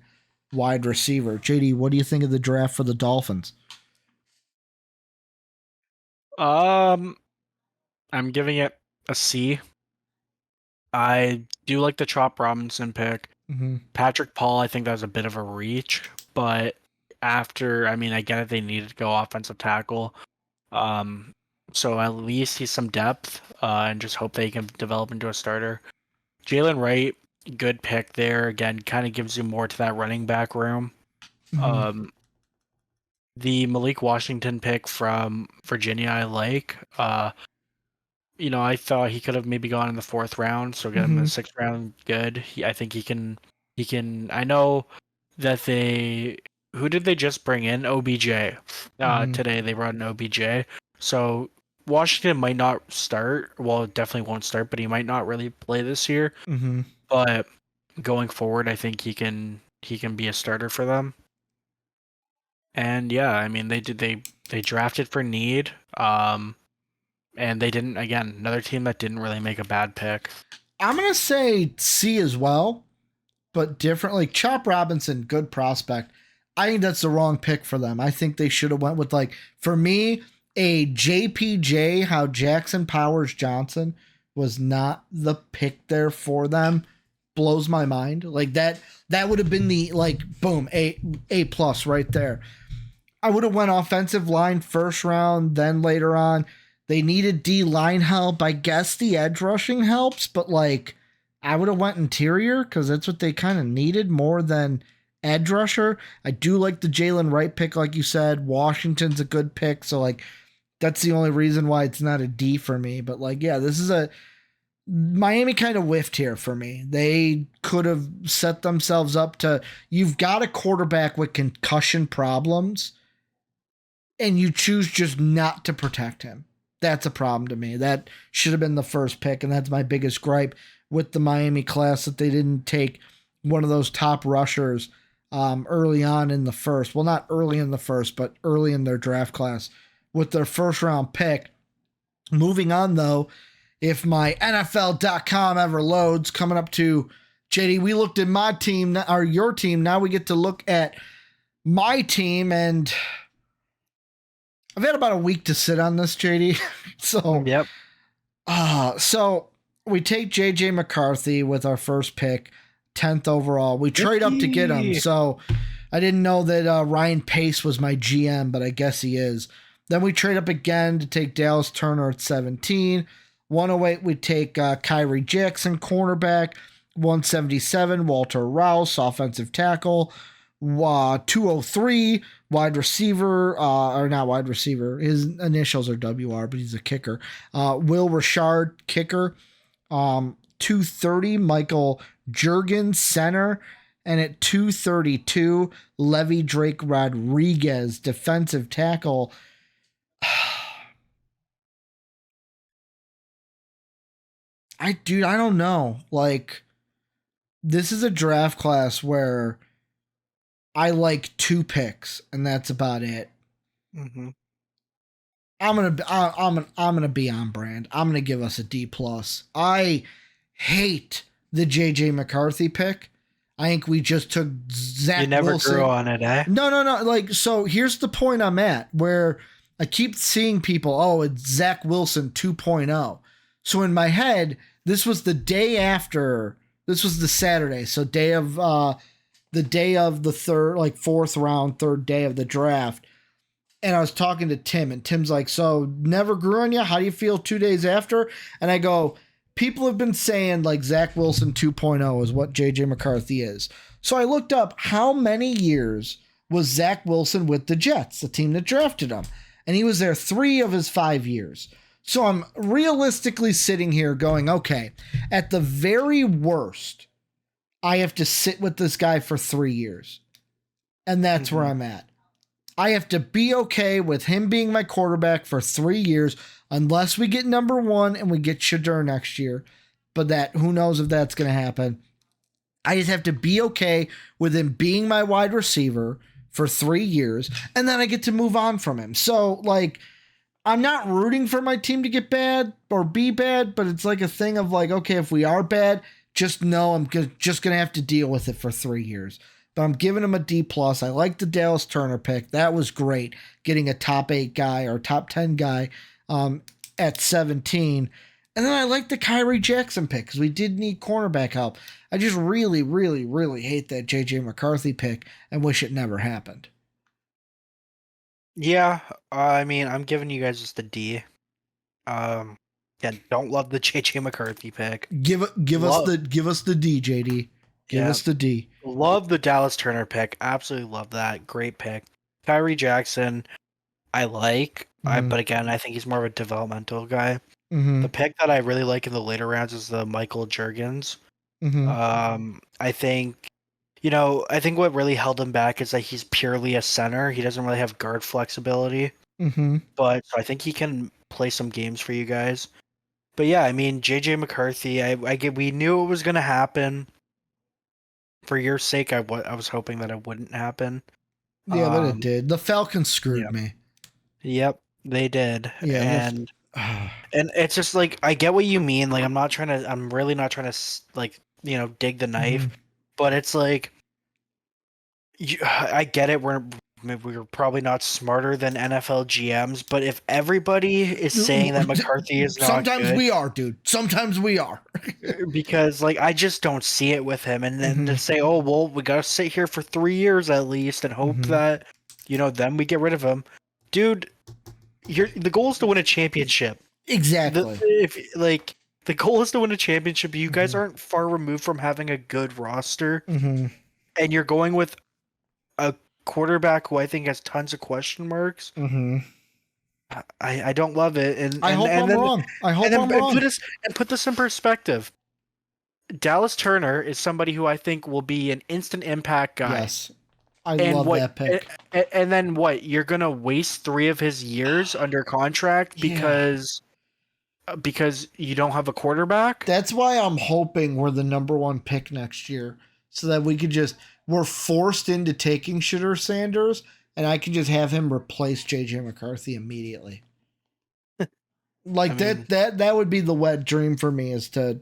wide receiver. JD, what do you think of the draft for the Dolphins? I'm giving it a C. I do like the Chop Robinson pick. Patrick Paul, I think that was a bit of a reach, but I get it, they needed to go offensive tackle. So at least he's some depth, and just hope they can develop into a starter. Jalen Wright, good pick there. Again, kind of gives you more to that running back room. the Malik Washington pick from Virginia, I like. I thought he could have maybe gone in the 4th round, so get him in the 6th round. Good. I think he can. He can. I know that who did they just bring in? OBJ. Today they brought in OBJ. So Washington might not start. Well, definitely won't start, but he might not really play this year. But going forward, I think he can be a starter for them. And yeah, I mean they drafted for need. And they didn't, again, another team that didn't really make a bad pick. I'm going to say C as well, but differently. Chop Robinson, good prospect. I think that's the wrong pick for them. I think they should have went with, for me, a JPJ, how Jackson Powers Johnson was not the pick there for them. Blows my mind. That would have been the, boom, A plus right there. I would have went offensive line 1st round, then later on. They needed D-line help. I guess the edge rushing helps, but I would have went interior because that's what they kind of needed more than edge rusher. I do like the Jalen Wright pick, like you said. Washington's a good pick, so that's the only reason why it's not a D for me. But this is Miami kind of whiffed here for me. They could have set themselves up to, you've got a quarterback with concussion problems, and you choose just not to protect him. That's a problem to me. That should have been the 1st pick, and that's my biggest gripe with the Miami class, that they didn't take one of those top rushers early on in the 1st. Well, not early in the 1st, but early in their draft class with their 1st round pick. Moving on, though, if my NFL.com ever loads, coming up to, JD, we looked at my team, or your team. Now we get to look at my team, and I've had about a week to sit on this, JD. So, yep. So we take JJ McCarthy with our 1st pick, 10th overall. We trade up to get him. So I didn't know that Ryan Pace was my GM, but I guess he is. Then we trade up again to take Dallas Turner at 17. 108, we take Kyrie Jackson, cornerback. 177, Walter Rouse, offensive tackle. 203, wide receiver, or not wide receiver. His initials are WR, but he's a kicker. Will Richard, kicker. 230, Michael Juergens, center. And at 232, Levy Drake Rodriguez, defensive tackle. I don't know. This is a draft class where I like 2 picks, and that's about it. Mm-hmm. I'm gonna be on brand. I'm gonna give us a D plus. I hate the JJ McCarthy pick. I think we just took Zach Wilson. You never grew on it, eh? No. So here's the point I'm at, where I keep seeing people, it's Zach Wilson 2.0. So in my head, this was the day after. This was the Saturday, so the day of the 3rd, 4th round, 3rd day of the draft. And I was talking to Tim, and Tim's like, so never grew on you? How do you feel 2 days after? And I go, people have been saying Zach Wilson 2.0 is what JJ McCarthy is. So I looked up how many years was Zach Wilson with the Jets, the team that drafted him. And he was there 3 of his 5 years. So I'm realistically sitting here going, okay, at the very worst, I have to sit with this guy for 3 years. And that's where I'm at. I have to be okay with him being my quarterback for 3 years, unless we get number 1 and we get Shadur next year. But who knows if that's going to happen. I just have to be okay with him being my wide receiver for 3 years, and then I get to move on from him. So, I'm not rooting for my team to get bad or be bad, but it's a thing of okay, if we are bad, just know I'm just going to have to deal with it for 3 years. But I'm giving him a D+. I like the Dallas Turner pick. That was great, getting a top 8 guy or top 10 guy at 17. And then I like the Kyrie Jackson pick because we did need cornerback help. I just really, really, really hate that JJ McCarthy pick and wish it never happened. Yeah, I mean, I'm giving you guys just a D. Yeah, don't love the JJ McCarthy pick. Give us the D, JD. Give us the D. Love the Dallas Turner pick. Absolutely love that. Great pick. Tyree Jackson, I like, Mhm. but again, I think he's more of a developmental guy. Mm-hmm. The pick that I really like in the later rounds is the Michael Jurgens. Mm-hmm. I think, I think what really held him back is that he's purely a center. He doesn't really have guard flexibility, Mm-hmm. but so I think he can play some games for you guys. But yeah, I mean, JJ McCarthy, we knew it was going to happen. For your sake, I was hoping that it wouldn't happen. Yeah, but it did. The Falcons Yeah. screwed me. Yep, they did. Yeah. And it's just like I get what you mean. Like I'm really not trying to like, dig the knife, but it's like I get it. We're probably not smarter than NFL GMs, but if everybody is saying that McCarthy is not sometimes good, we are, dude. Sometimes we are. because like I just don't see it with him. And then to say, oh well, we gotta sit here for 3 years at least and hope that then we get rid of him, dude. The goal is to win a championship. Exactly. The goal is to win a championship. You guys aren't far removed from having a good roster, and you're going with a quarterback who I think has tons of question marks. I don't love it, and I hope I'm wrong. I hope I'm wrong. Put this in perspective. Dallas Turner is somebody who I think will be an instant impact guy. Yes, I love that pick. And then what? You're gonna waste 3 of his years under contract because you don't have a quarterback? That's why I'm hoping we're the number 1 pick next year, so that we're forced into taking Shedeur Sanders, and I can just have him replace JJ McCarthy immediately. That would be the wet dream for me, is to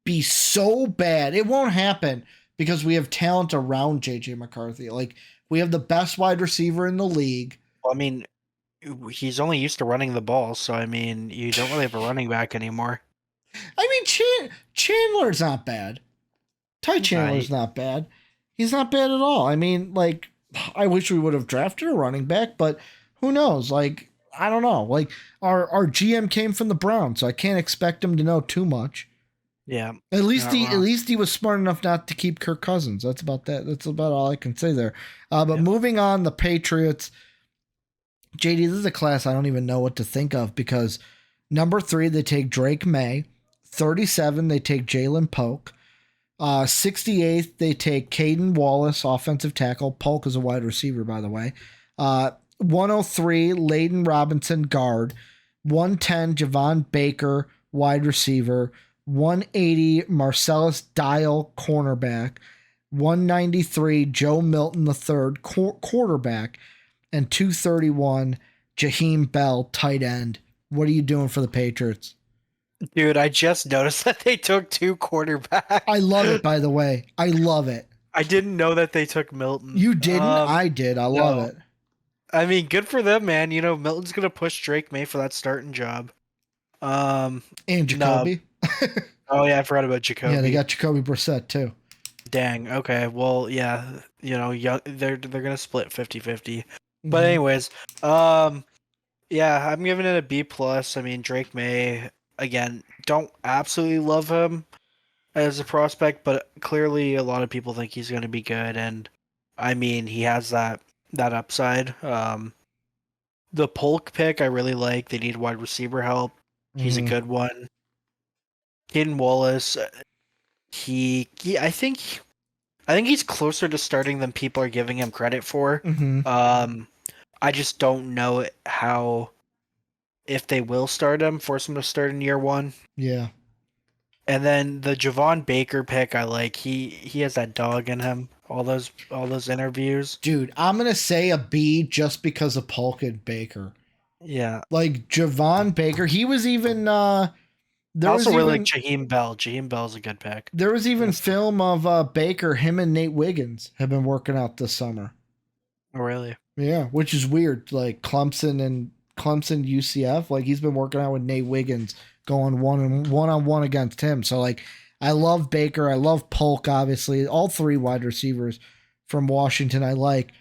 be so bad. It won't happen because we have talent around JJ McCarthy. Like, we have the best wide receiver in the league. Well, I mean, he's only used to running the ball, so I mean, you don't really have a running back anymore. I mean, Chandler's not bad. Ty Chandler's not bad. He's not bad at all. I mean, like, I wish we would have drafted a running back, but who knows? Like, I don't know. Like, our GM came from the Browns, so I can't expect him to know too much. Yeah. At least he was smart enough not to keep Kirk Cousins. That's about that. That's about all I can say there. But moving on, the Patriots. JD, this is a class I don't even know what to think of, because number 3, they take Drake May. 37, they take Jalen Polk. 68th, they take Caden Wallace, offensive tackle. Polk is a wide receiver, by the way. 103, Layden Robinson, guard. 110, Javon Baker, wide receiver. 180, Marcellus Dial, cornerback. 193, Joe Milton III, quarterback. And 231, Jaheim Bell, tight end. What are you doing for the Patriots? Dude, I just noticed that they took 2 quarterbacks. I love it, by the way. I love it. I didn't know that they took Milton. You didn't? I did. I love it. I mean, good for them, man. Milton's going to push Drake May for that starting job. And Jacoby. Oh, yeah, I forgot about Jacoby. Yeah, they got Jacoby Brissett, too. Dang. Okay. Well, yeah, they're going to split 50-50. But anyways, yeah, I'm giving it a B+. I mean, Drake May, again, don't absolutely love him as a prospect, but clearly a lot of people think he's going to be good, and I mean, he has that upside. The Polk pick I really like. They need wide receiver help. He's a good one. Caden Wallace, I think he's closer to starting than people are giving him credit for. I just don't know if they will start him, force him to start in year 1. Yeah. And then the Javon Baker pick, I like. He has that dog in him. All those interviews. Dude, I'm gonna say a B just because of Polk and Baker. Yeah. Like Javon Baker, he was even. I also really like Jaheim Bell. Jaheim Bell's a good pick. There was even film of Baker. Him and Nate Wiggins have been working out this summer. Oh, really? Yeah, which is weird. Like Clemson UCF, like he's been working out with Nate Wiggins, going one-on-one against him. So like, I love Baker. I love Polk, obviously. All 3 wide receivers from Washington I like.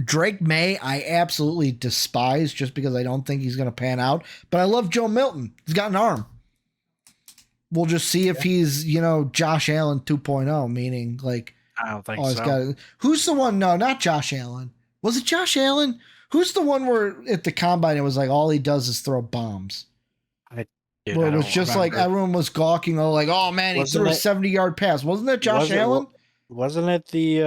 Drake May, I absolutely despise just because I don't think he's going to pan out. But I love Joe Milton. He's got an arm. We'll just see if he's, Josh Allen 2.0, meaning like, I don't think so. Who's the one? No, not Josh Allen. Was it Josh Allen? Who's the one where at the combine it was like all he does is throw bombs? Where it was just like everyone was gawking, oh man, he threw a 70-yard pass. Wasn't that Josh Allen? Wasn't it the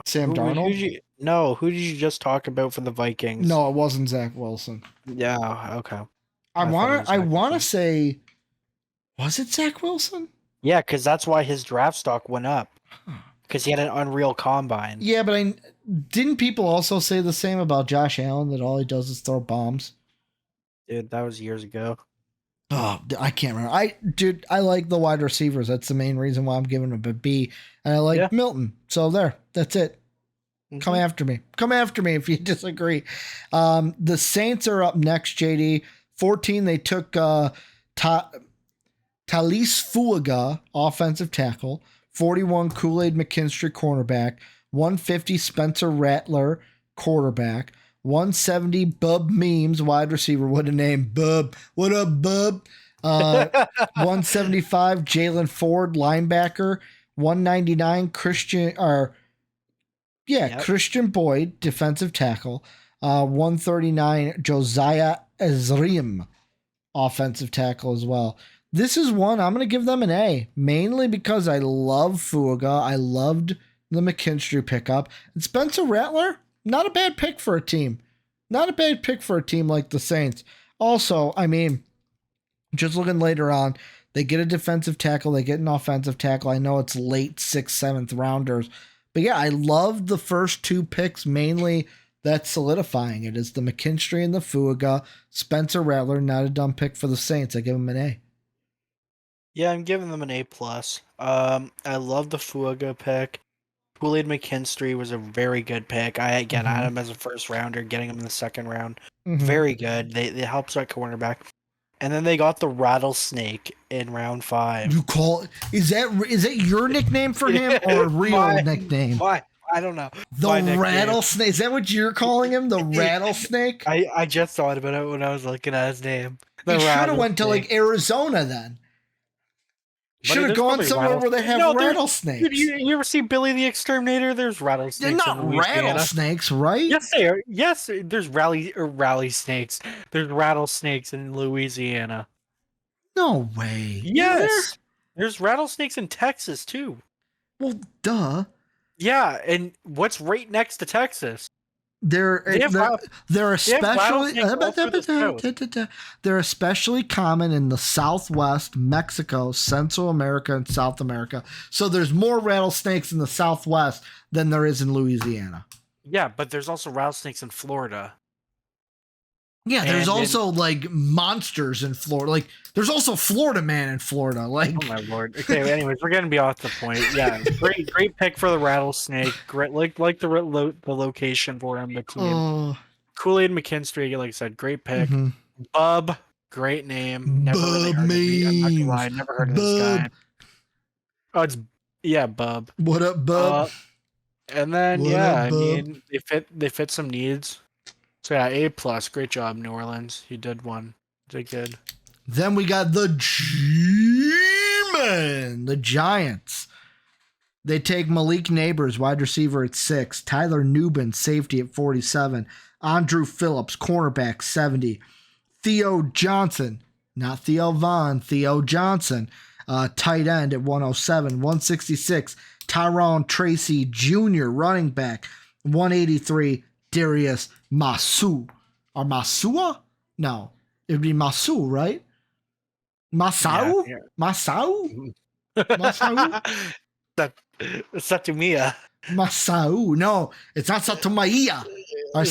Sam Darnold? Who did you just talk about for the Vikings? No, it wasn't Zach Wilson. Yeah, okay. I want to say, was it Zach Wilson? Yeah, because that's why his draft stock went up. Because he had an unreal combine. Yeah, but didn't people also say the same about Josh Allen, that all he does is throw bombs? Dude, that was years ago. Oh, I can't remember. I like the wide receivers. That's the main reason why I'm giving him a B. And I like Milton. So that's it. Mm-hmm. Come after me if you disagree. The Saints are up next, JD. 14, they took Talis Fuaga, offensive tackle. 41, Kool-Aid McKinstry, cornerback. 150, Spencer Rattler, quarterback. 170, Bub Memes, wide receiver. What a name, Bub. What up, Bub? 175, Jalen Ford, linebacker. 199, Christian Boyd, defensive tackle. 139, Josiah Ezrim, offensive tackle as well. This is one I'm going to give them an A, mainly because I love Fuaga. I loved the McKinstry pickup. And Spencer Rattler, not a bad pick for a team. Not a bad pick for a team like the Saints. Also, I mean, just looking later on, they get a defensive tackle, they get an offensive tackle. I know it's late 6th, 7th rounders. But yeah, I loved the first two picks, mainly that's solidifying it. Is the McKinstry and the Fuaga. Spencer Rattler, not a dumb pick for the Saints. I give him an A. Yeah, I'm giving them an A+. I love the Fuaga pick. Kool-Aid McKinstry was a very good pick. I had him as a first rounder, getting him in the second round. Mm-hmm. Very good. They helped at cornerback. And then they got the Rattlesnake in round 5. You call it? Is that your nickname for him or a real nickname? Why? I don't know. The Rattlesnake. Is that what you're calling him? The Rattlesnake? I just thought about it when I was looking at his name. You should have went to like Arizona then. Should have gone somewhere where they have rattlesnakes. Dude, you ever see Billy the Exterminator? There's rattlesnakes. They're not rattlesnakes, right? Yes, they are. Yes, there's rally snakes. There's rattlesnakes in Louisiana. No way. Yes. There's rattlesnakes in Texas too. Well, duh. Yeah, and what's right next to Texas? They're especially common in the Southwest, Mexico, Central America, and South America. So there's more rattlesnakes in the Southwest than there is in Louisiana. Yeah, but there's also rattlesnakes in Florida. Yeah, there's also like monsters in Florida. Like there's also Florida Man in Florida. Like, oh my lord. Okay, anyways, we're gonna be off the point. Yeah, great pick for the rattlesnake. Great, like the location for him. The team. Kool-Aid McKinstry, like I said, great pick. Mm-hmm. Bub, great name. Never really heard of him. I'm not gonna lie, never heard of this guy. Oh, it's Bub. What up, Bub? And then I mean they fit some needs. So yeah, A+. Great job, New Orleans. You did one. Did good. Then we got the G-Men, the Giants. They take Malik Neighbors, wide receiver at 6. Tyler Nubin, safety at 47. Andrew Phillips, cornerback, 70. Theo Johnson, not Theo Vaughn, Theo Johnson, tight end at 107. 166. Tyrone Tracy Jr., running back, 183. Darius Masu. Or Masua? No. It'd be Masu, right? Masau? Yeah. Masau? Masau? Satumia. Masau. No, it's not Satumaya. Or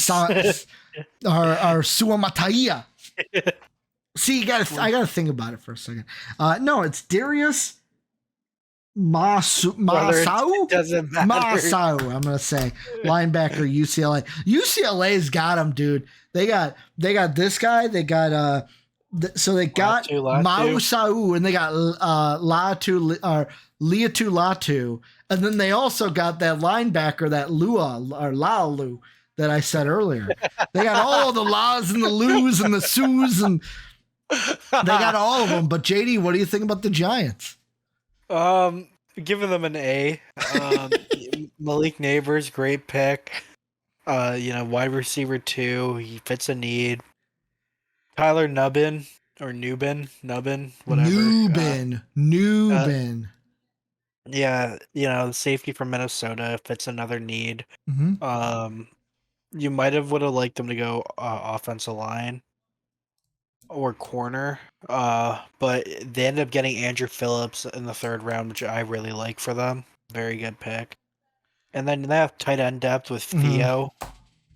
Suamataia. See, I gotta think about it for a second. No, it's Darius Masau? Doesn't matter. Masau, I'm gonna say. Linebacker, UCLA. UCLA's got him, dude. They got this guy. They got so they got Mausau, and they got Latu Latu, and then they also got that linebacker, that Lua or Laulu that I said earlier. They got all the La's and the Lu's and the Su's, and they got all of them. But JD, what do you think about the Giants? Giving them an A. Malik Neighbors, great pick. Wide receiver 2. He fits a need. Tyler Nubbin or Nubbin, whatever. Uh, Nubin. yeah, the safety from Minnesota fits another need. Mm-hmm. You might have would have liked him to go offensive line or corner. But they ended up getting Andrew Phillips in the 3rd round, which I really like for them. Very good pick. And then they have tight end depth with Theo,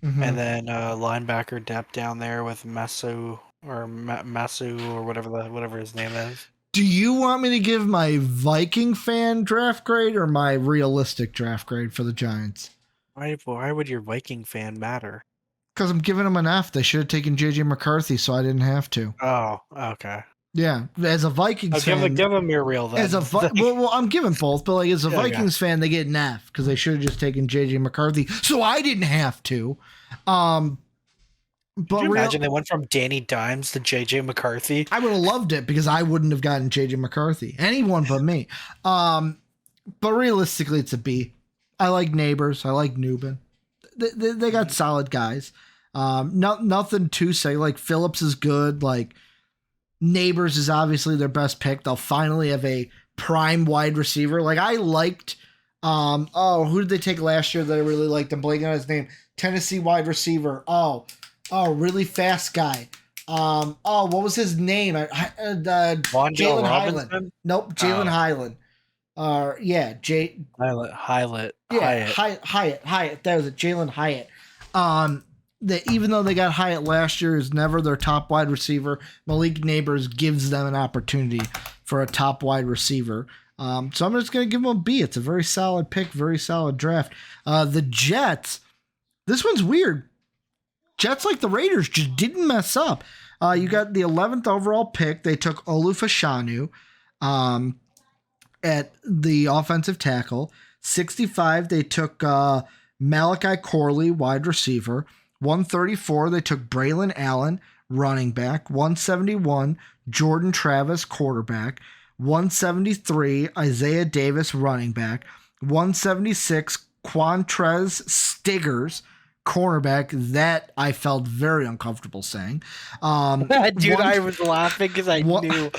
and then linebacker depth down there with Masu or whatever his name is. Do you want me to give my Viking fan draft grade or my realistic draft grade for the Giants? Why would your Viking fan matter? Because I'm giving them an F. They should have taken JJ McCarthy, so I didn't have to. Oh, okay. Yeah, as a Vikings fan, give them your real then. well, I'm giving both, but like as a Vikings fan, they get an F because they should have just taken JJ McCarthy, so I didn't have to. But Could you imagine they went from Danny Dimes to JJ McCarthy? I would have loved it because I wouldn't have gotten JJ McCarthy. Anyone but me. But realistically, it's a B. I like Neighbors. I like Nubin. They got solid guys. Nothing to say. Like Phillips is good. Like Neighbors is obviously their best pick. They'll finally have a prime wide receiver. Like I liked. Who did they take last year that I really liked? I'm blanking on his name. Tennessee wide receiver. Really fast guy. What was his name? Jalen Highland. Nope, Jalen Highland. Hyatt. Yeah, Hyatt. That was it, Jalen Hyatt. Even though they got Hyatt last year, is never their top wide receiver. Malik Neighbors gives them an opportunity for a top wide receiver. So I'm just going to give them a B. It's a very solid pick, very solid draft. The Jets, this one's weird. Jets, like the Raiders, just didn't mess up. You got the 11th overall pick. They took Olufashanu at the offensive tackle. 65, they took Malachi Corley, wide receiver. 134, they took Braylon Allen, running back. 171, Jordan Travis, quarterback. 173, Isaiah Davis, running back. 176, Quantrez Stiggers, cornerback. That I felt very uncomfortable saying. Dude, I was laughing because I knew.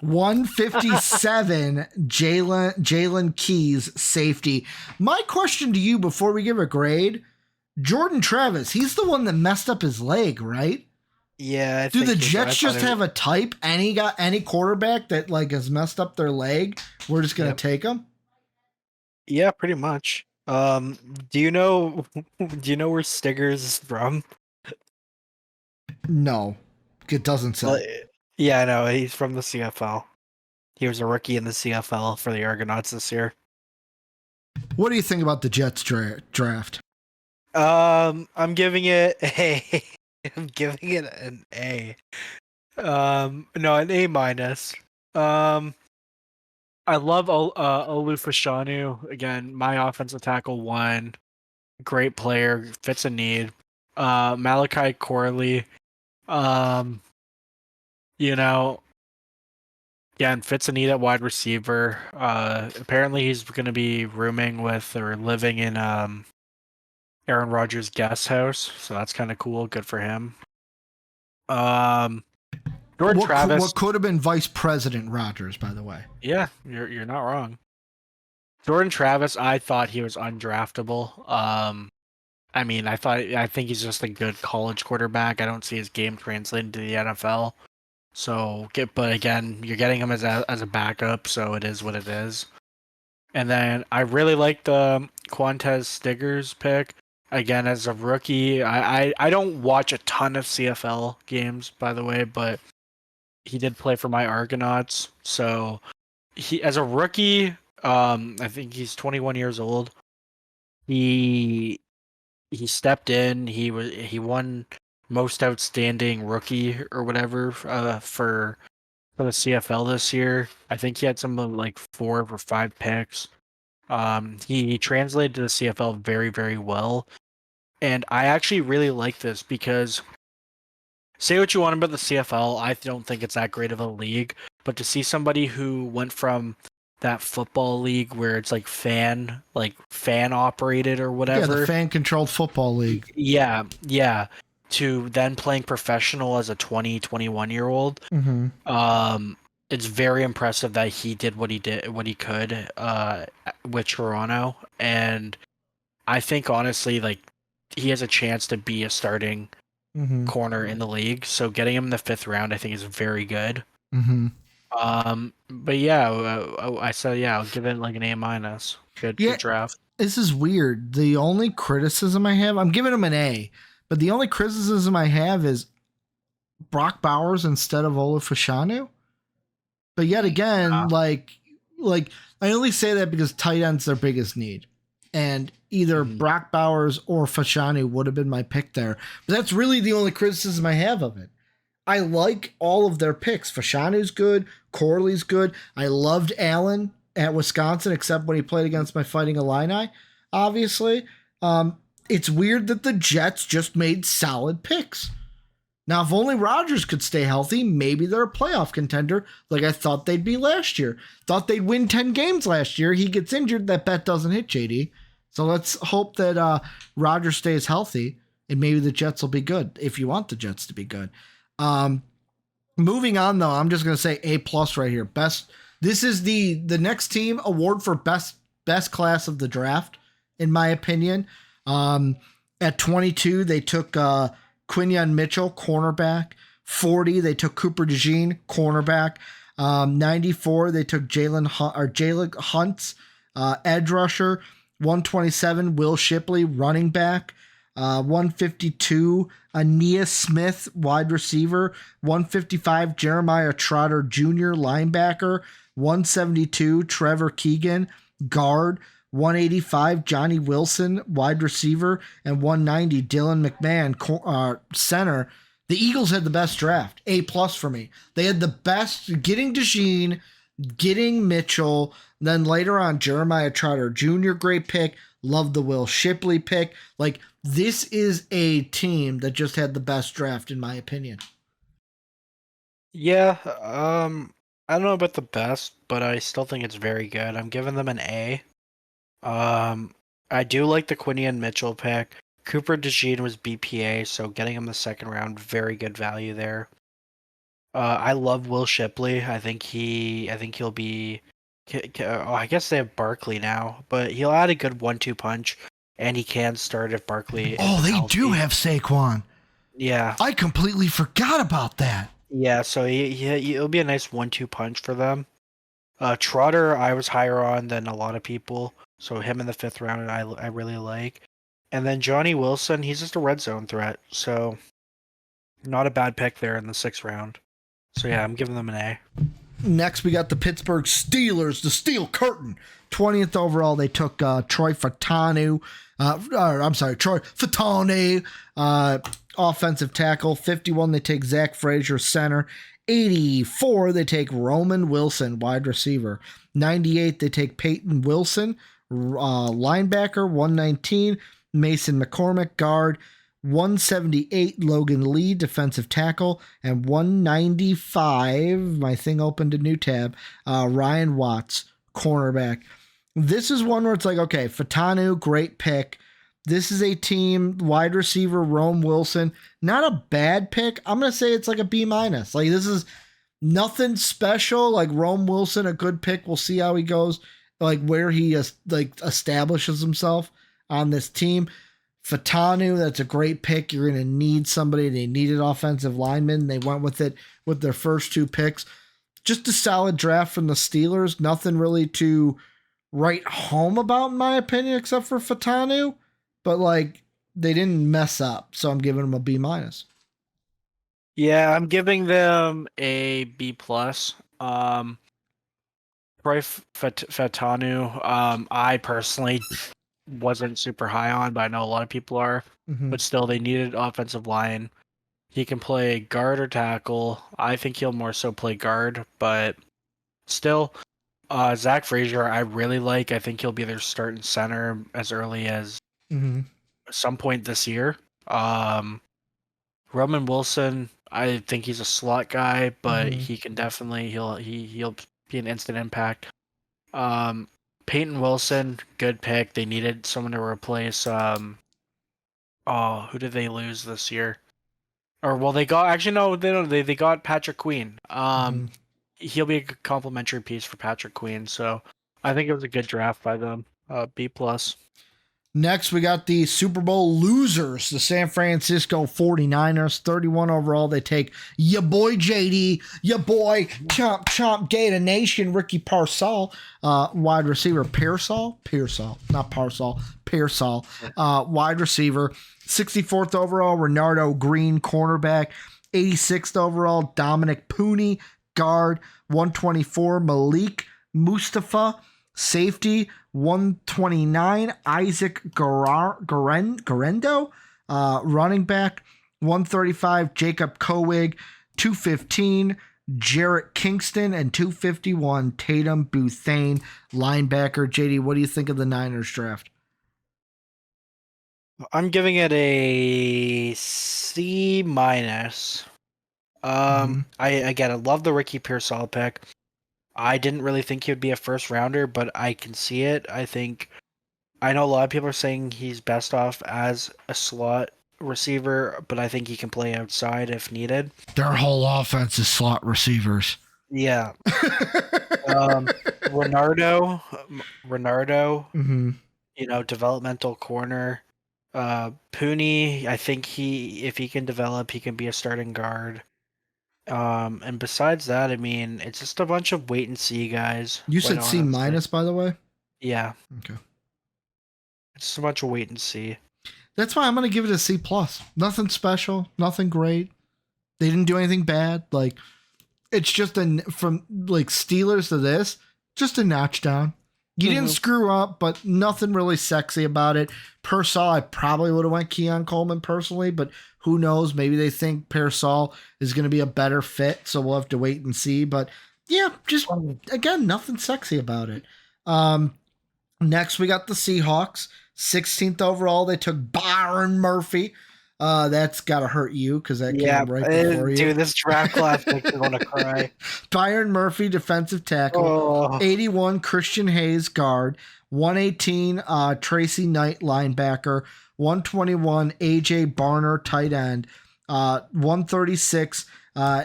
157, Jalen Keys, safety. My question to you before we give a grade, Jordan Travis, he's the one that messed up his leg, right? Yeah. Do the Jets just have a type? Any quarterback that like has messed up their leg, we're just gonna take him? Yeah, pretty much. Do you know where Stiggers is from? No, it doesn't say. Well, yeah, I know. He's from the CFL. He was a rookie in the CFL for the Argonauts this year. What do you think about the Jets draft? I'm giving it a. I'm giving it an A. No, an A minus. I love Olufashanu. Again, my offensive tackle 1. Great player, fits a need. Malachi Corley. Again, fits a need at wide receiver. Apparently he's going to be rooming with or living in Aaron Rodgers' guest house, so that's kind of cool. Good for him. Jordan Travis. What could have been Vice President Rodgers, by the way. Yeah, you're not wrong. Jordan Travis, I thought he was undraftable. I think he's just a good college quarterback. I don't see his game translating to the NFL. But again, you're getting him as a backup, so it is what it is. And then I really like the Quantrez Stiggers pick. Again, as a rookie, I don't watch a ton of CFL games, by the way, but he did play for my Argonauts. So he, as a rookie, I think he's 21 years old. He stepped in. He won most outstanding rookie or whatever for the CFL this year. I think he had something like 4 or 5 picks. He translated to the CFL very, very well. And I actually really like this because say what you want about the CFL, I don't think it's that great of a league. But to see somebody who went from that football league where it's like fan operated or whatever. Yeah, the fan controlled football league. Yeah, to then playing professional as a 20, 21-year-old. It's very impressive that he did what he could with Toronto, and I think honestly, like, he has a chance to be a starting corner in the league. So getting him in the 5th round, I think, is very good. But yeah, I said I'll give it like an A-. Good draft. This is weird. The only criticism I have, I'm giving him an A, but the only criticism I have is Brock Bowers instead of Ola Fashanu. But yet again, like I only say that because tight end's their biggest need. And either Brock Bowers or Fashanu would have been my pick there. But that's really the only criticism I have of it. I like all of their picks. Fashanu's good. Corley's good. I loved Allen at Wisconsin, except when he played against my Fighting Illini, obviously. It's weird that the Jets just made solid picks. Now, if only Rodgers could stay healthy, maybe they're a playoff contender like I thought they'd be last year. Thought they'd win 10 games last year. He gets injured. That bet doesn't hit, JD. So let's hope that Rodgers stays healthy, and maybe the Jets will be good if you want the Jets to be good. Moving on, though, I'm just going to say A+ right here. Best. This is the next team award for best class of the draft, in my opinion. At 22, they took Quinyon Mitchell, cornerback. 40, they took Cooper DeJean, cornerback. 94, they took Jalen Hunt, edge rusher. 127, Will Shipley, running back. 152, Aeneas Smith, wide receiver. 155, Jeremiah Trotter Jr., linebacker. 172, Trevor Keegan, guard. 185, Johnny Wilson, wide receiver. And 190, Dylan McMahon, center. The Eagles had the best draft. A+ for me. They had the best, getting DeJean, getting Mitchell, then later on Jeremiah Trotter Jr., great pick. Love the Will Shipley pick. Like, this is a team that just had the best draft, in my opinion. Yeah, I don't know about the best, but I still think it's very good. I'm giving them an A. I do like the Quinyon Mitchell pick. Cooper DeJean was BPA, so getting him the 2nd round, very good value there. I love Will Shipley. I think he'll be. I guess they have Barkley now, but he'll add a good 1-2 punch, and he can start if Barkley. Oh, they do have Saquon. Yeah, I completely forgot about that. Yeah, so it'll be a nice 1-2 punch for them. Trotter, I was higher on than a lot of people, so him in the 5th round, I really like. And then Johnny Wilson, he's just a red zone threat, so not a bad pick there in the 6th round. So yeah, I'm giving them an A. Next, we got the Pittsburgh Steelers, the Steel Curtain. 20th overall, they took Troy Fautanu. Troy Fautanu, offensive tackle. 51, they take Zach Frazier, center. 84, they take Roman Wilson, wide receiver. 98, they take Peyton Wilson, linebacker. 119, Mason McCormick, guard. 178, Logan Lee, defensive tackle. And 195, my thing opened a new tab, Ryan Watts, cornerback. This is one where it's like, okay, Fautanu, great pick. This is a team, wide receiver, Rome Wilson. Not a bad pick. I'm going to say it's like a B-. Like, this is nothing special. Like, Rome Wilson, a good pick. We'll see how he goes, like, where he establishes himself on this team. Fautanu, that's a great pick. You're going to need somebody. They needed offensive linemen. They went with it with their first 2 picks. Just a solid draft from the Steelers. Nothing really to write home about, in my opinion, except for Fautanu. But, like, they didn't mess up, so I'm giving them a B-. Yeah, I'm giving them a B+. Troy Fautanu, I personally wasn't super high on, but I know a lot of people are. But still, they needed offensive line. He can play guard or tackle. I think he'll more so play guard, but still, Zach Frazier, I really like. I think he'll be their starting center as early as some point this year. Roman Wilson, I think he's a slot guy, but he can definitely he'll be an instant impact. Peyton Wilson, good pick. They needed someone to replace. Who did they lose this year? Or well, they got actually no, they don't. They got Patrick Queen. He'll be a complimentary piece for Patrick Queen. So I think it was a good draft by them. B plus. Next, we got the Super Bowl losers, the San Francisco 49ers, 31 overall. They take your boy JD, your boy Chomp Gator Nation, Ricky Pearsall, wide receiver Pearsall, not Parsall, Pearsall, wide receiver. 64th overall, Renardo Green, cornerback. 86th overall, Dominic Pooney, guard. 124, Malik Mustafa, safety. 129, Isaac Garendo, running back. 135, Jacob Kowig. 215, Jarrett Kingston. And 251, Tatum Bouthane, linebacker. JD, what do you think of the Niners draft? I'm giving it a C minus. I love the Ricky Pearsall pick. I didn't really think he would be a first rounder, but I can see it. I know a lot of people are saying he's best off as a slot receiver, but I think he can play outside if needed. Their whole offense is slot receivers. Yeah. Renardo, developmental corner. Pooney, I think if he can develop, he can be a starting guard. And besides that, I mean, it's just a bunch of wait and see guys. You said C minus, by the way? Yeah. Okay. It's just a bunch of wait and see. That's why I'm going to give it a C plus. Nothing special, nothing great. They didn't do anything bad. Like, it's just from like Steelers to this, just a notch down. You didn't screw up, but nothing really sexy about it. Pearsall, I probably would have went Keon Coleman personally, but who knows? Maybe they think Pearsall is going to be a better fit, so we'll have to wait and see. But yeah, just again, nothing sexy about it. Next, we got the Seahawks. 16th overall, they took Byron Murphy. That's got to hurt you because that came right before you. Dude, this draft class makes me want to cry. Byron Murphy, defensive tackle. 81, Christian Hayes, guard. 118, Tracy Knight, linebacker. 121, AJ Barner, tight end. 136,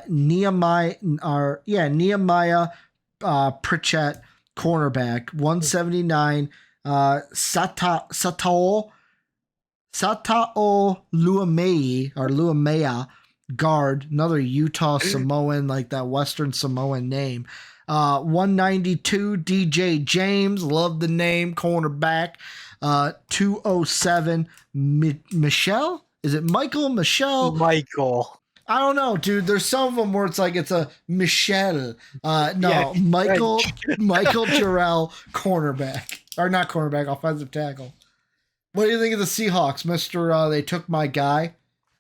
Nehemiah Pritchett, cornerback. 179, Satao Luamea, guard, another Utah Samoan, like that Western Samoan name. 192, DJ James, love the name, cornerback. 207, Michelle? Is it Michael? Michelle? Michael. I don't know, dude. There's some of them where it's like it's a Michelle. Michael Jarrell, cornerback. Or not cornerback, offensive tackle. What do you think of the Seahawks, Mr. They took my guy?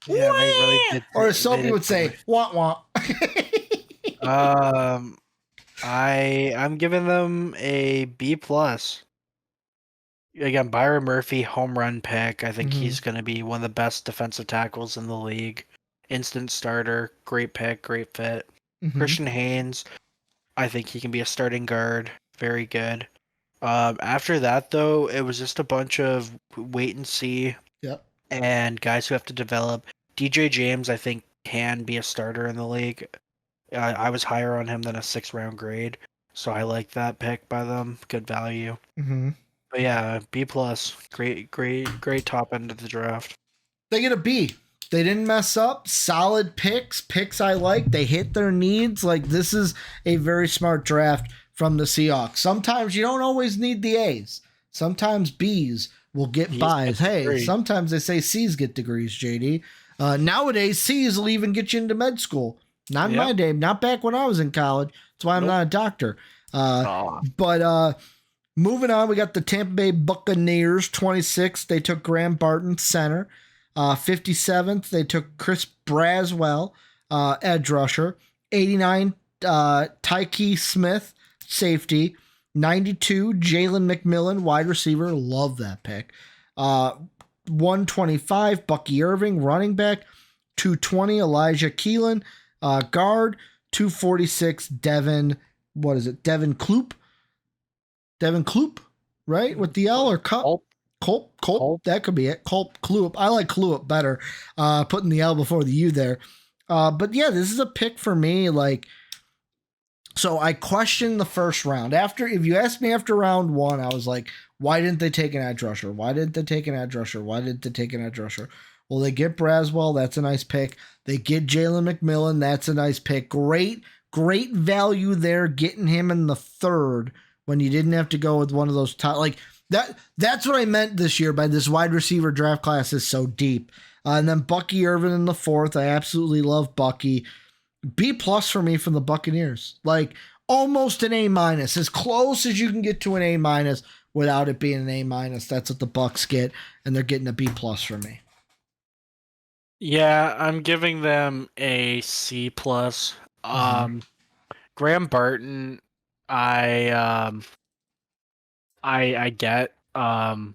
Yeah, they really did. Or as some people would say, wah wah. I'm giving them a B plus. Again, Byron Murphy, home run pick. I think he's going to be one of the best defensive tackles in the league. Instant starter, great pick, great fit. Christian Haynes, I think he can be a starting guard. Very good. After that, though, it was just a bunch of wait and see. Yep. And guys who have to develop. DJ James, I think, can be a starter in the league. I was higher on him than a 6th round grade, so I like that pick by them. Good value. But yeah, B plus. Great top end of the draft. They get a B. They didn't mess up. Solid picks I like. They hit their needs. Like, this is a very smart draft from the Seahawks. Sometimes you don't always need the A's. Sometimes B's will get buys. Hey, sometimes they say C's get degrees, JD. Nowadays, C's will even get you into med school. Not in my day. Not back when I was in college. That's why I'm not a doctor. But moving on, we got the Tampa Bay Buccaneers, 26th. They took Graham Barton, center. 57th, they took Chris Braswell, edge rusher. 89, Tyke Smith, safety. 92, Jalen McMillan, wide receiver. Love that pick. 125, Bucky Irving, running back. 220, Elijah Keelan, guard. 246, Devin Kloop, Devin Kloop, right? With the L or Cup? Culp. That could be it. Kloop. I like Kloop better. Putting the L before the U there. But yeah, this is a pick for me. Like, so I questioned the first round. If you asked me after round 1, I was like, why didn't they take an edge rusher? Why didn't they take an edge rusher? Why didn't they take an edge rusher? Well, they get Braswell. That's a nice pick. They get Jalen McMillan. That's a nice pick. Great value there, getting him in the 3rd when you didn't have to go with one of those top. Like, that's what I meant this year by this wide receiver draft class is so deep. And then Bucky Irvin in the 4th. I absolutely love Bucky. B+ for me from the Buccaneers. Like, almost an A-, as close as you can get to an A- without it being an A-. That's what the Bucs get, and they're getting a B+ for me. Yeah, I'm giving them a C+. Graham Barton, I get. I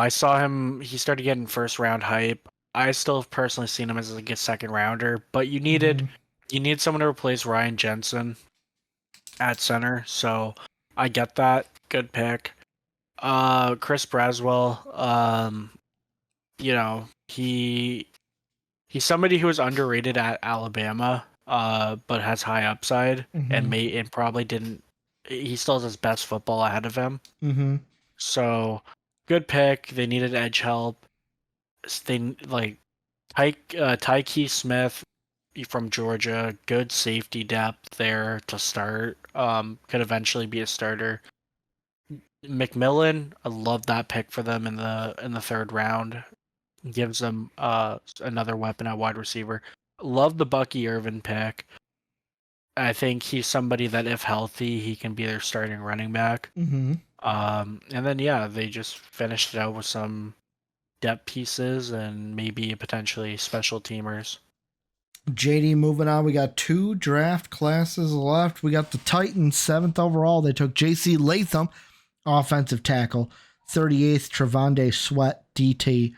saw him. He started getting first round hype. I still have personally seen him as like a second rounder, but you need someone to replace Ryan Jensen at center. So I get that. Good pick. Chris Braswell. He's somebody who was underrated at Alabama, but has high upside and probably didn't. He still has his best football ahead of him. So, good pick. They needed edge help. They like Tyke Smith from Georgia. Good safety depth there to start. Could eventually be a starter. McMillan, I love that pick for them in the 3rd round. Gives them another weapon at wide receiver. Love the Bucky Irvin pick. I think he's somebody that, if healthy, he can be their starting running back. And then they just finished it out with some depth pieces and maybe potentially special teamers. JD, moving on. We got 2 draft classes left. We got the Titans, 7th overall. They took J.C. Latham, offensive tackle. 38th, Trevonde Sweat, DT.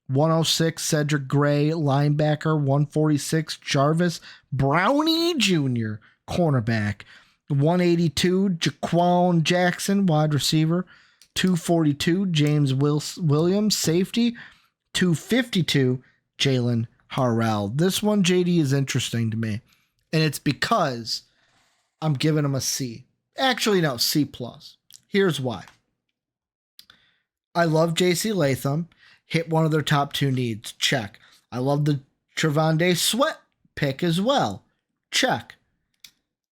106, Cedric Gray, linebacker. 146, Jarvis Brownie Jr., cornerback. 182, Jaquan Jackson, wide receiver. 242, James Williams, safety. 252, Jalen Harrell. This one, JD, is interesting to me. And it's because I'm giving him a C. Actually, no, C+. Here's why. I love J.C. Latham. Hit one of their top 2 needs. Check. I love the Trevonde Sweat pick as well. Check.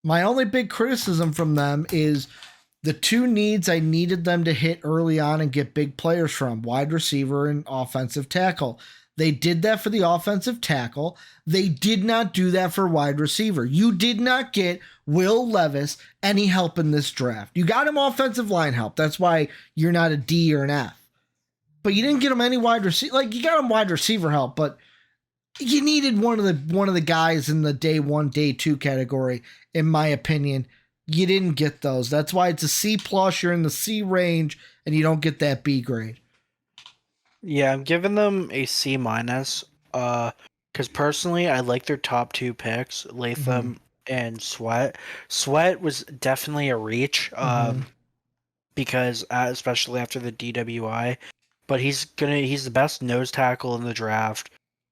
My only big criticism from them is the 2 needs I needed them to hit early on and get big players from, wide receiver and offensive tackle. They did that for the offensive tackle. They did not do that for wide receiver. You did not get Will Levis any help in this draft. You got him offensive line help. That's why you're not a D or an F. But you didn't get him any wide receiver. Like, you got him wide receiver help, but you needed one of the guys in the day 1, day 2 category, in my opinion. You didn't get those. That's why it's a C+. You're in the C range, and you don't get that B grade. Yeah, I'm giving them a C-, because personally, I like their top 2 picks, Latham and Sweat. Sweat was definitely a reach, because especially after the DWI. But he's the best nose tackle in the draft.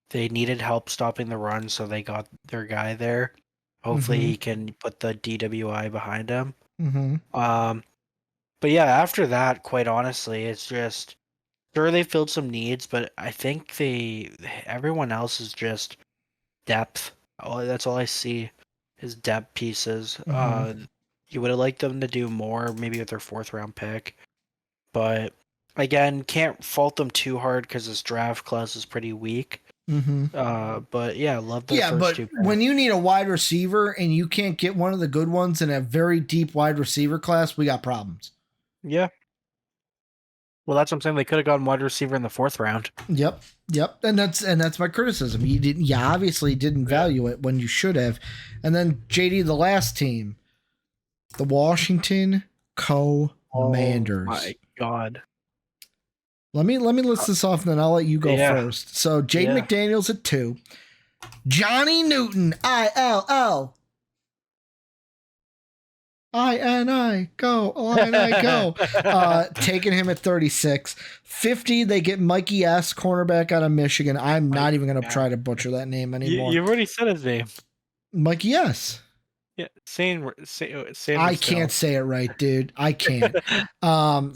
They needed help stopping the run, so they got their guy there. Hopefully he can put the DWI behind him. But yeah, after that, quite honestly, it's just, sure, they filled some needs, but I think everyone else is just depth. That's all I see is depth pieces. You would have liked them to do more, maybe with their 4th round pick, but again, can't fault them too hard because this draft class is pretty weak. But yeah, love the first 2 picks. When you need a wide receiver and you can't get one of the good ones in a very deep wide receiver class, we got problems. Yeah. Well, that's what I'm saying. They could have gotten wide receiver in the 4th round. Yep. And that's my criticism. You obviously didn't value it when you should have. And then JD, the last team, the Washington Commanders. Oh my God. Let me list this off, and then I'll let you go first. So Jade McDaniels at 2, Johnny Newton, ILL, I go. Taking him at 36. 50, they get Mikey S., cornerback out of Michigan. I'm not even going to try to butcher that name anymore. You've already said his name. Mikey S. Yeah, same. I can't say it right, dude. I can't.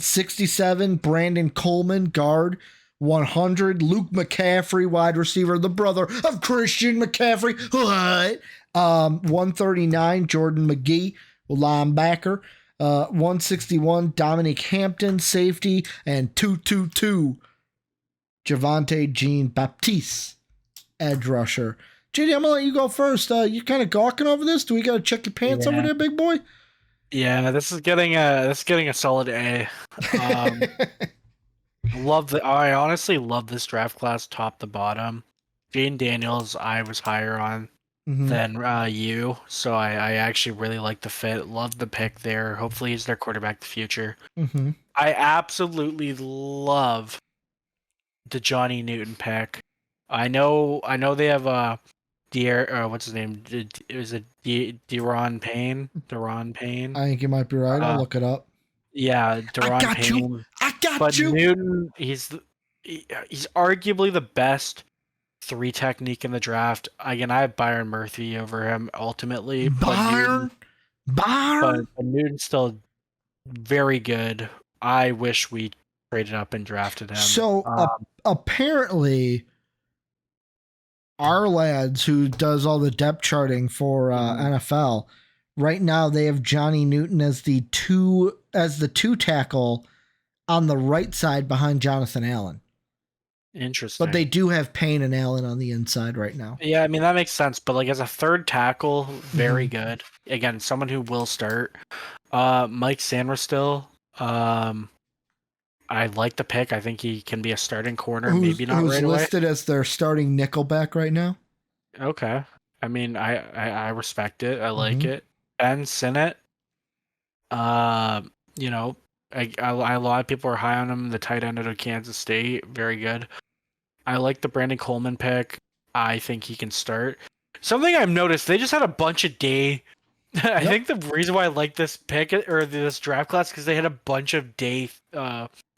67, Brandon Coleman, guard. 100, Luke McCaffrey, wide receiver, the brother of Christian McCaffrey. What? 139, Jordan McGee, linebacker. 161, Dominic Hampton, safety. And 222, Javonte Jean-Baptiste, edge rusher. JD, I'm going to let you go first. You kind of gawking over this? Do we got to check your pants over there, big boy? Yeah, this is getting a solid A. I honestly love this draft class top to bottom. Jane Daniels, I was higher on than you, so I actually really like the fit. Love the pick there. Hopefully he's their quarterback of the future. I absolutely love the Johnny Newton pick. I know they have what's his name? Is it Deron Payne? Deron Payne? I think you might be right. I'll look it up. Yeah, Deron Payne. I got but you. Newton, he's arguably the best 3 technique in the draft. Again, I have Byron Murphy over him ultimately. Byron. But Newton's still very good. I wish we traded up and drafted him. So apparently, our lads who does all the depth charting for NFL right now, they have Johnny Newton as the two tackle on the right side behind Jonathan Allen. Interesting. But they do have Payne and Allen on the inside right now. Yeah, I mean, that makes sense. But like as a third tackle, very good. Again, someone who will start. Mike Sandersstill. I like the pick. I think he can be a starting corner. Maybe not right away. Who's listed as their starting nickelback right now? Okay. I mean, I respect it. I like it. Ben Sinnott. You know, a lot of people are high on him. The tight end out of Kansas State, very good. I like the Brandon Coleman pick. I think he can start. Something I've noticed, they just had a bunch of day. I think the reason why I like this pick or this draft class because they had a bunch of day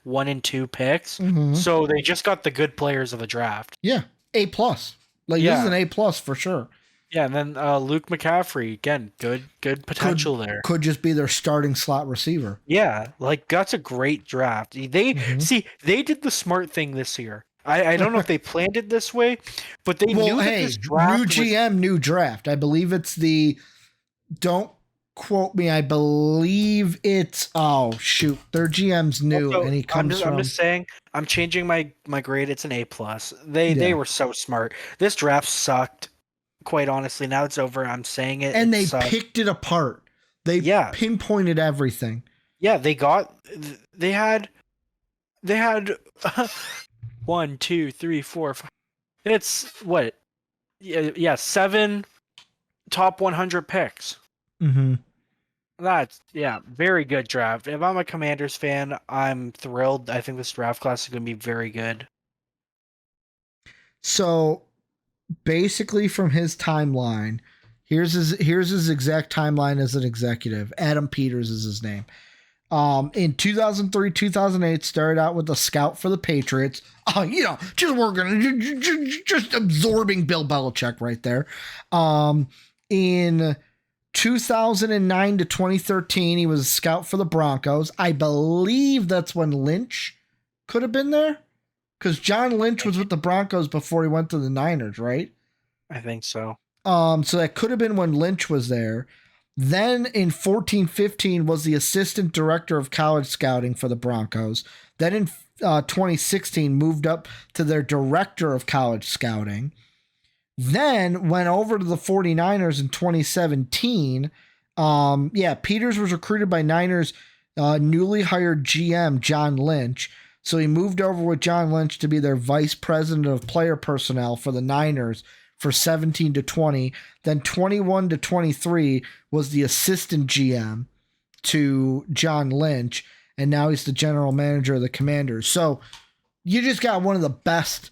1 and 2 picks. So they just got the good players of the draft. Yeah, A+. This is an A+ for sure. Yeah, and then Luke McCaffrey, again, good potential there. Could just be their starting slot receiver. Yeah, like that's a great draft. They did the smart thing this year. I don't know if they planned it this way, but they knew that this draft new GM, new draft. I believe it's don't quote me, I believe it's their GM's new and he comes I'm just saying, I'm changing my grade. It's an A+. They were so smart. This draft sucked. Quite honestly, now it's over. I'm saying it. And they picked it apart. They pinpointed everything. Yeah, they had 1, 2, 3, 4, 5. It's what? Yeah, 7 top 100 picks. That's very good draft. If I'm a Commanders fan, I'm thrilled. I think this draft class is going to be very good. So basically from his timeline, here's his exact timeline as an executive. Adam Peters is his name. In 2003, 2008, started out with a scout for the Patriots. Just working, just absorbing Bill Belichick right there. In 2009 to 2013, he was a scout for the Broncos. I believe that's when Lynch could have been there. Because John Lynch was with the Broncos before he went to the Niners, right? I think so. So that could have been when Lynch was there. Then in 14-15 was the assistant director of college scouting for the Broncos. Then in 2016 moved up to their director of college scouting. Then went over to the 49ers in 2017. Peters was recruited by Niners newly hired GM John Lynch. So he moved over with John Lynch to be their vice president of player personnel for the Niners for 17 to 20. Then 21 to 23 was the assistant GM to John Lynch. And now he's the general manager of the Commanders. So you just got one of the best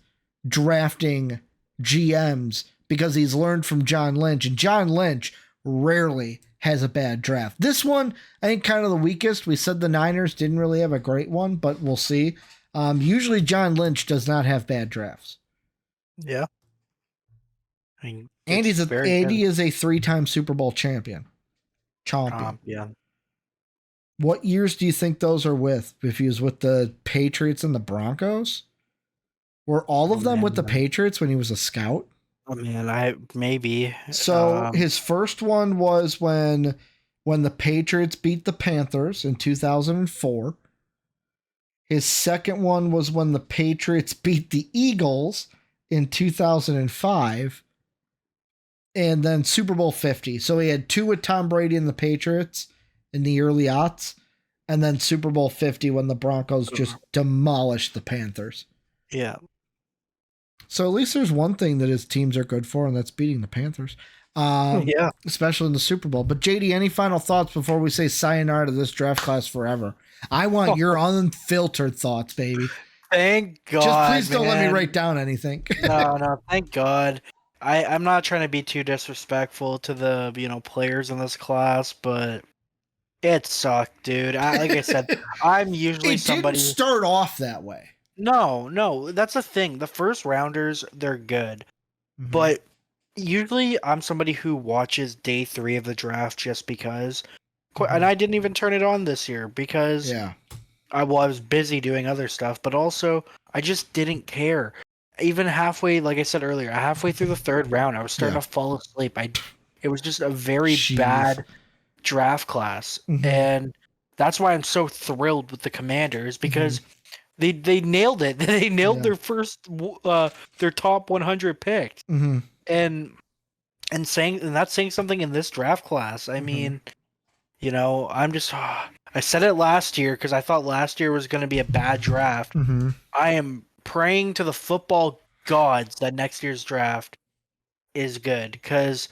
drafting GMs because he's learned from John Lynch. And John Lynch rarely has a bad draft. This one, I think, kind of the weakest. We said the Niners didn't really have a great one, but we'll see. Usually John Lynch does not have bad drafts. Yeah. I mean, Andy is a 3-time Super Bowl champion. Yeah. What years do you think those are with? If he was with the Patriots and the Broncos? Were all of them with the Patriots when he was a scout? I mean, maybe. So his first one was when the Patriots beat the Panthers in 2004. His second one was when the Patriots beat the Eagles in 2005. And then Super Bowl 50. So he had 2 with Tom Brady and the Patriots in the early aughts. And then Super Bowl 50 when the Broncos just demolished the Panthers. Yeah. So at least there's one thing that his teams are good for, and that's beating the Panthers. Yeah. Especially in the Super Bowl. But JD, any final thoughts before we say sayonara to this draft class forever? I want your unfiltered thoughts, baby. Thank God. Just please don't let me write down anything. No, thank God. I'm not trying to be too disrespectful to the players in this class, but it sucked, dude. Like I said, I'm usually somebody. It didn't start off that way. No, that's the thing. The first rounders, they're good, but usually I'm somebody who watches day 3 of the draft just because. And I didn't even turn it on this year because I was busy doing other stuff, but also I just didn't care. Even halfway, like I said earlier, halfway through the 3rd round, I was starting to fall asleep. It was just a very bad draft class, and that's why I'm so thrilled with the Commanders because they nailed it. They nailed their first their top 100 picks, and that's saying something in this draft class. I mean, I'm just I said it last year because I thought last year was going to be a bad draft. I am praying to the football gods that next year's draft is good because,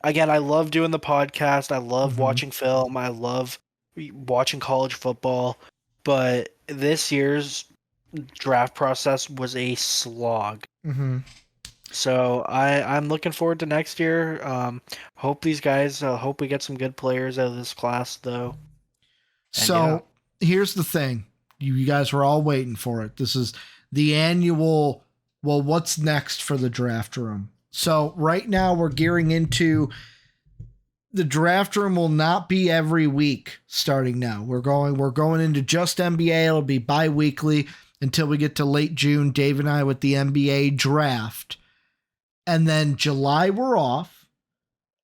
again, I love doing the podcast. I love watching film. I love watching college football. But this year's draft process was a slog. So I'm looking forward to next year. Hope we get some good players out of this class, though. So here's the thing. You guys were all waiting for it. This is the annual, well, what's next for the draft room? So right now we're gearing into the draft room will not be every week starting now. We're going into just NBA. It'll be bi-weekly until we get to late June, Dave and I with the NBA draft. And then July we're off.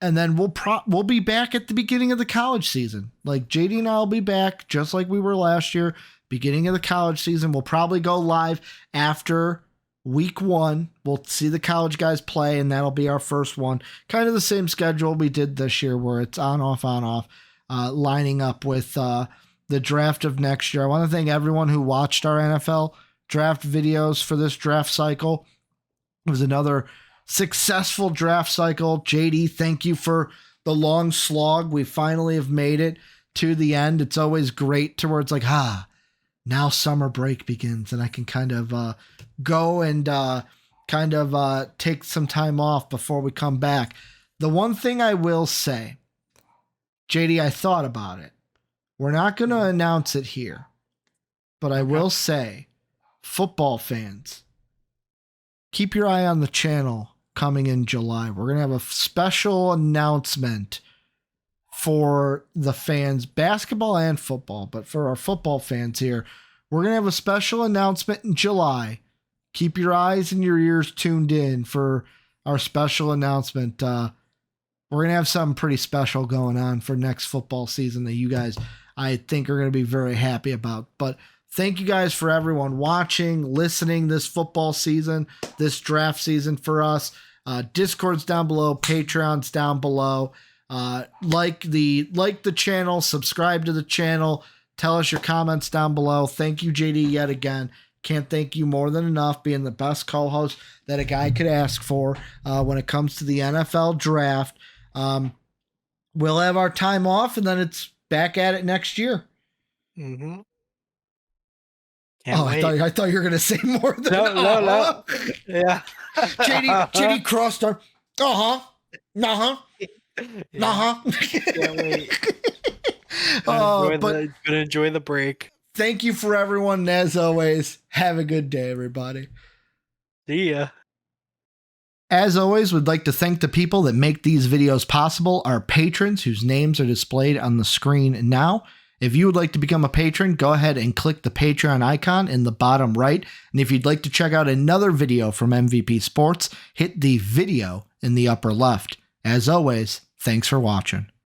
And then we'll be back at the beginning of the college season. Like JD and I will be back just like we were last year. Beginning of the college season. We'll probably go live after week 1. We'll see the college guys play, and that'll be our first one. Kind of the same schedule we did this year where it's on, off, lining up with the draft of next year. I want to thank everyone who watched our NFL draft videos for this draft cycle. It was another successful draft cycle. JD, thank you for the long slog. We finally have made it to the end. It's always great to where it's like, now summer break begins and I can kind of go and take some time off before we come back. The one thing I will say, JD, I thought about it. We're not going to announce it here, but I will say, football fans, keep your eye on the channel coming in July. We're going to have a special announcement for the fans, basketball and football, but for our football fans here, we're going to have a special announcement in July. Keep your eyes and your ears tuned in for our special announcement. We're going to have something pretty special going on for next football season that you guys, I think, are going to be very happy about. But thank you guys for everyone watching, listening this football season, this draft season for us. Discord's down below, Patreon's down below. Like the channel, subscribe to the channel, tell us your comments down below. Thank you, JD, yet again. Can't thank you more than enough being the best co-host that a guy could ask for when it comes to the NFL draft. We'll have our time off and then it's back at it next year. Can't wait. I thought you were going to say more than no. Yeah. JD crossed our. Can't wait. But Gonna enjoy the break. thank you for everyone. And as always, have a good day, everybody. See ya. As always, we'd like to thank the people that make these videos possible, our patrons whose names are displayed on the screen now. If you would like to become a patron, go ahead and click the Patreon icon in the bottom right. And if you'd like to check out another video from MVP Sports, hit the video in the upper left. As always, thanks for watching.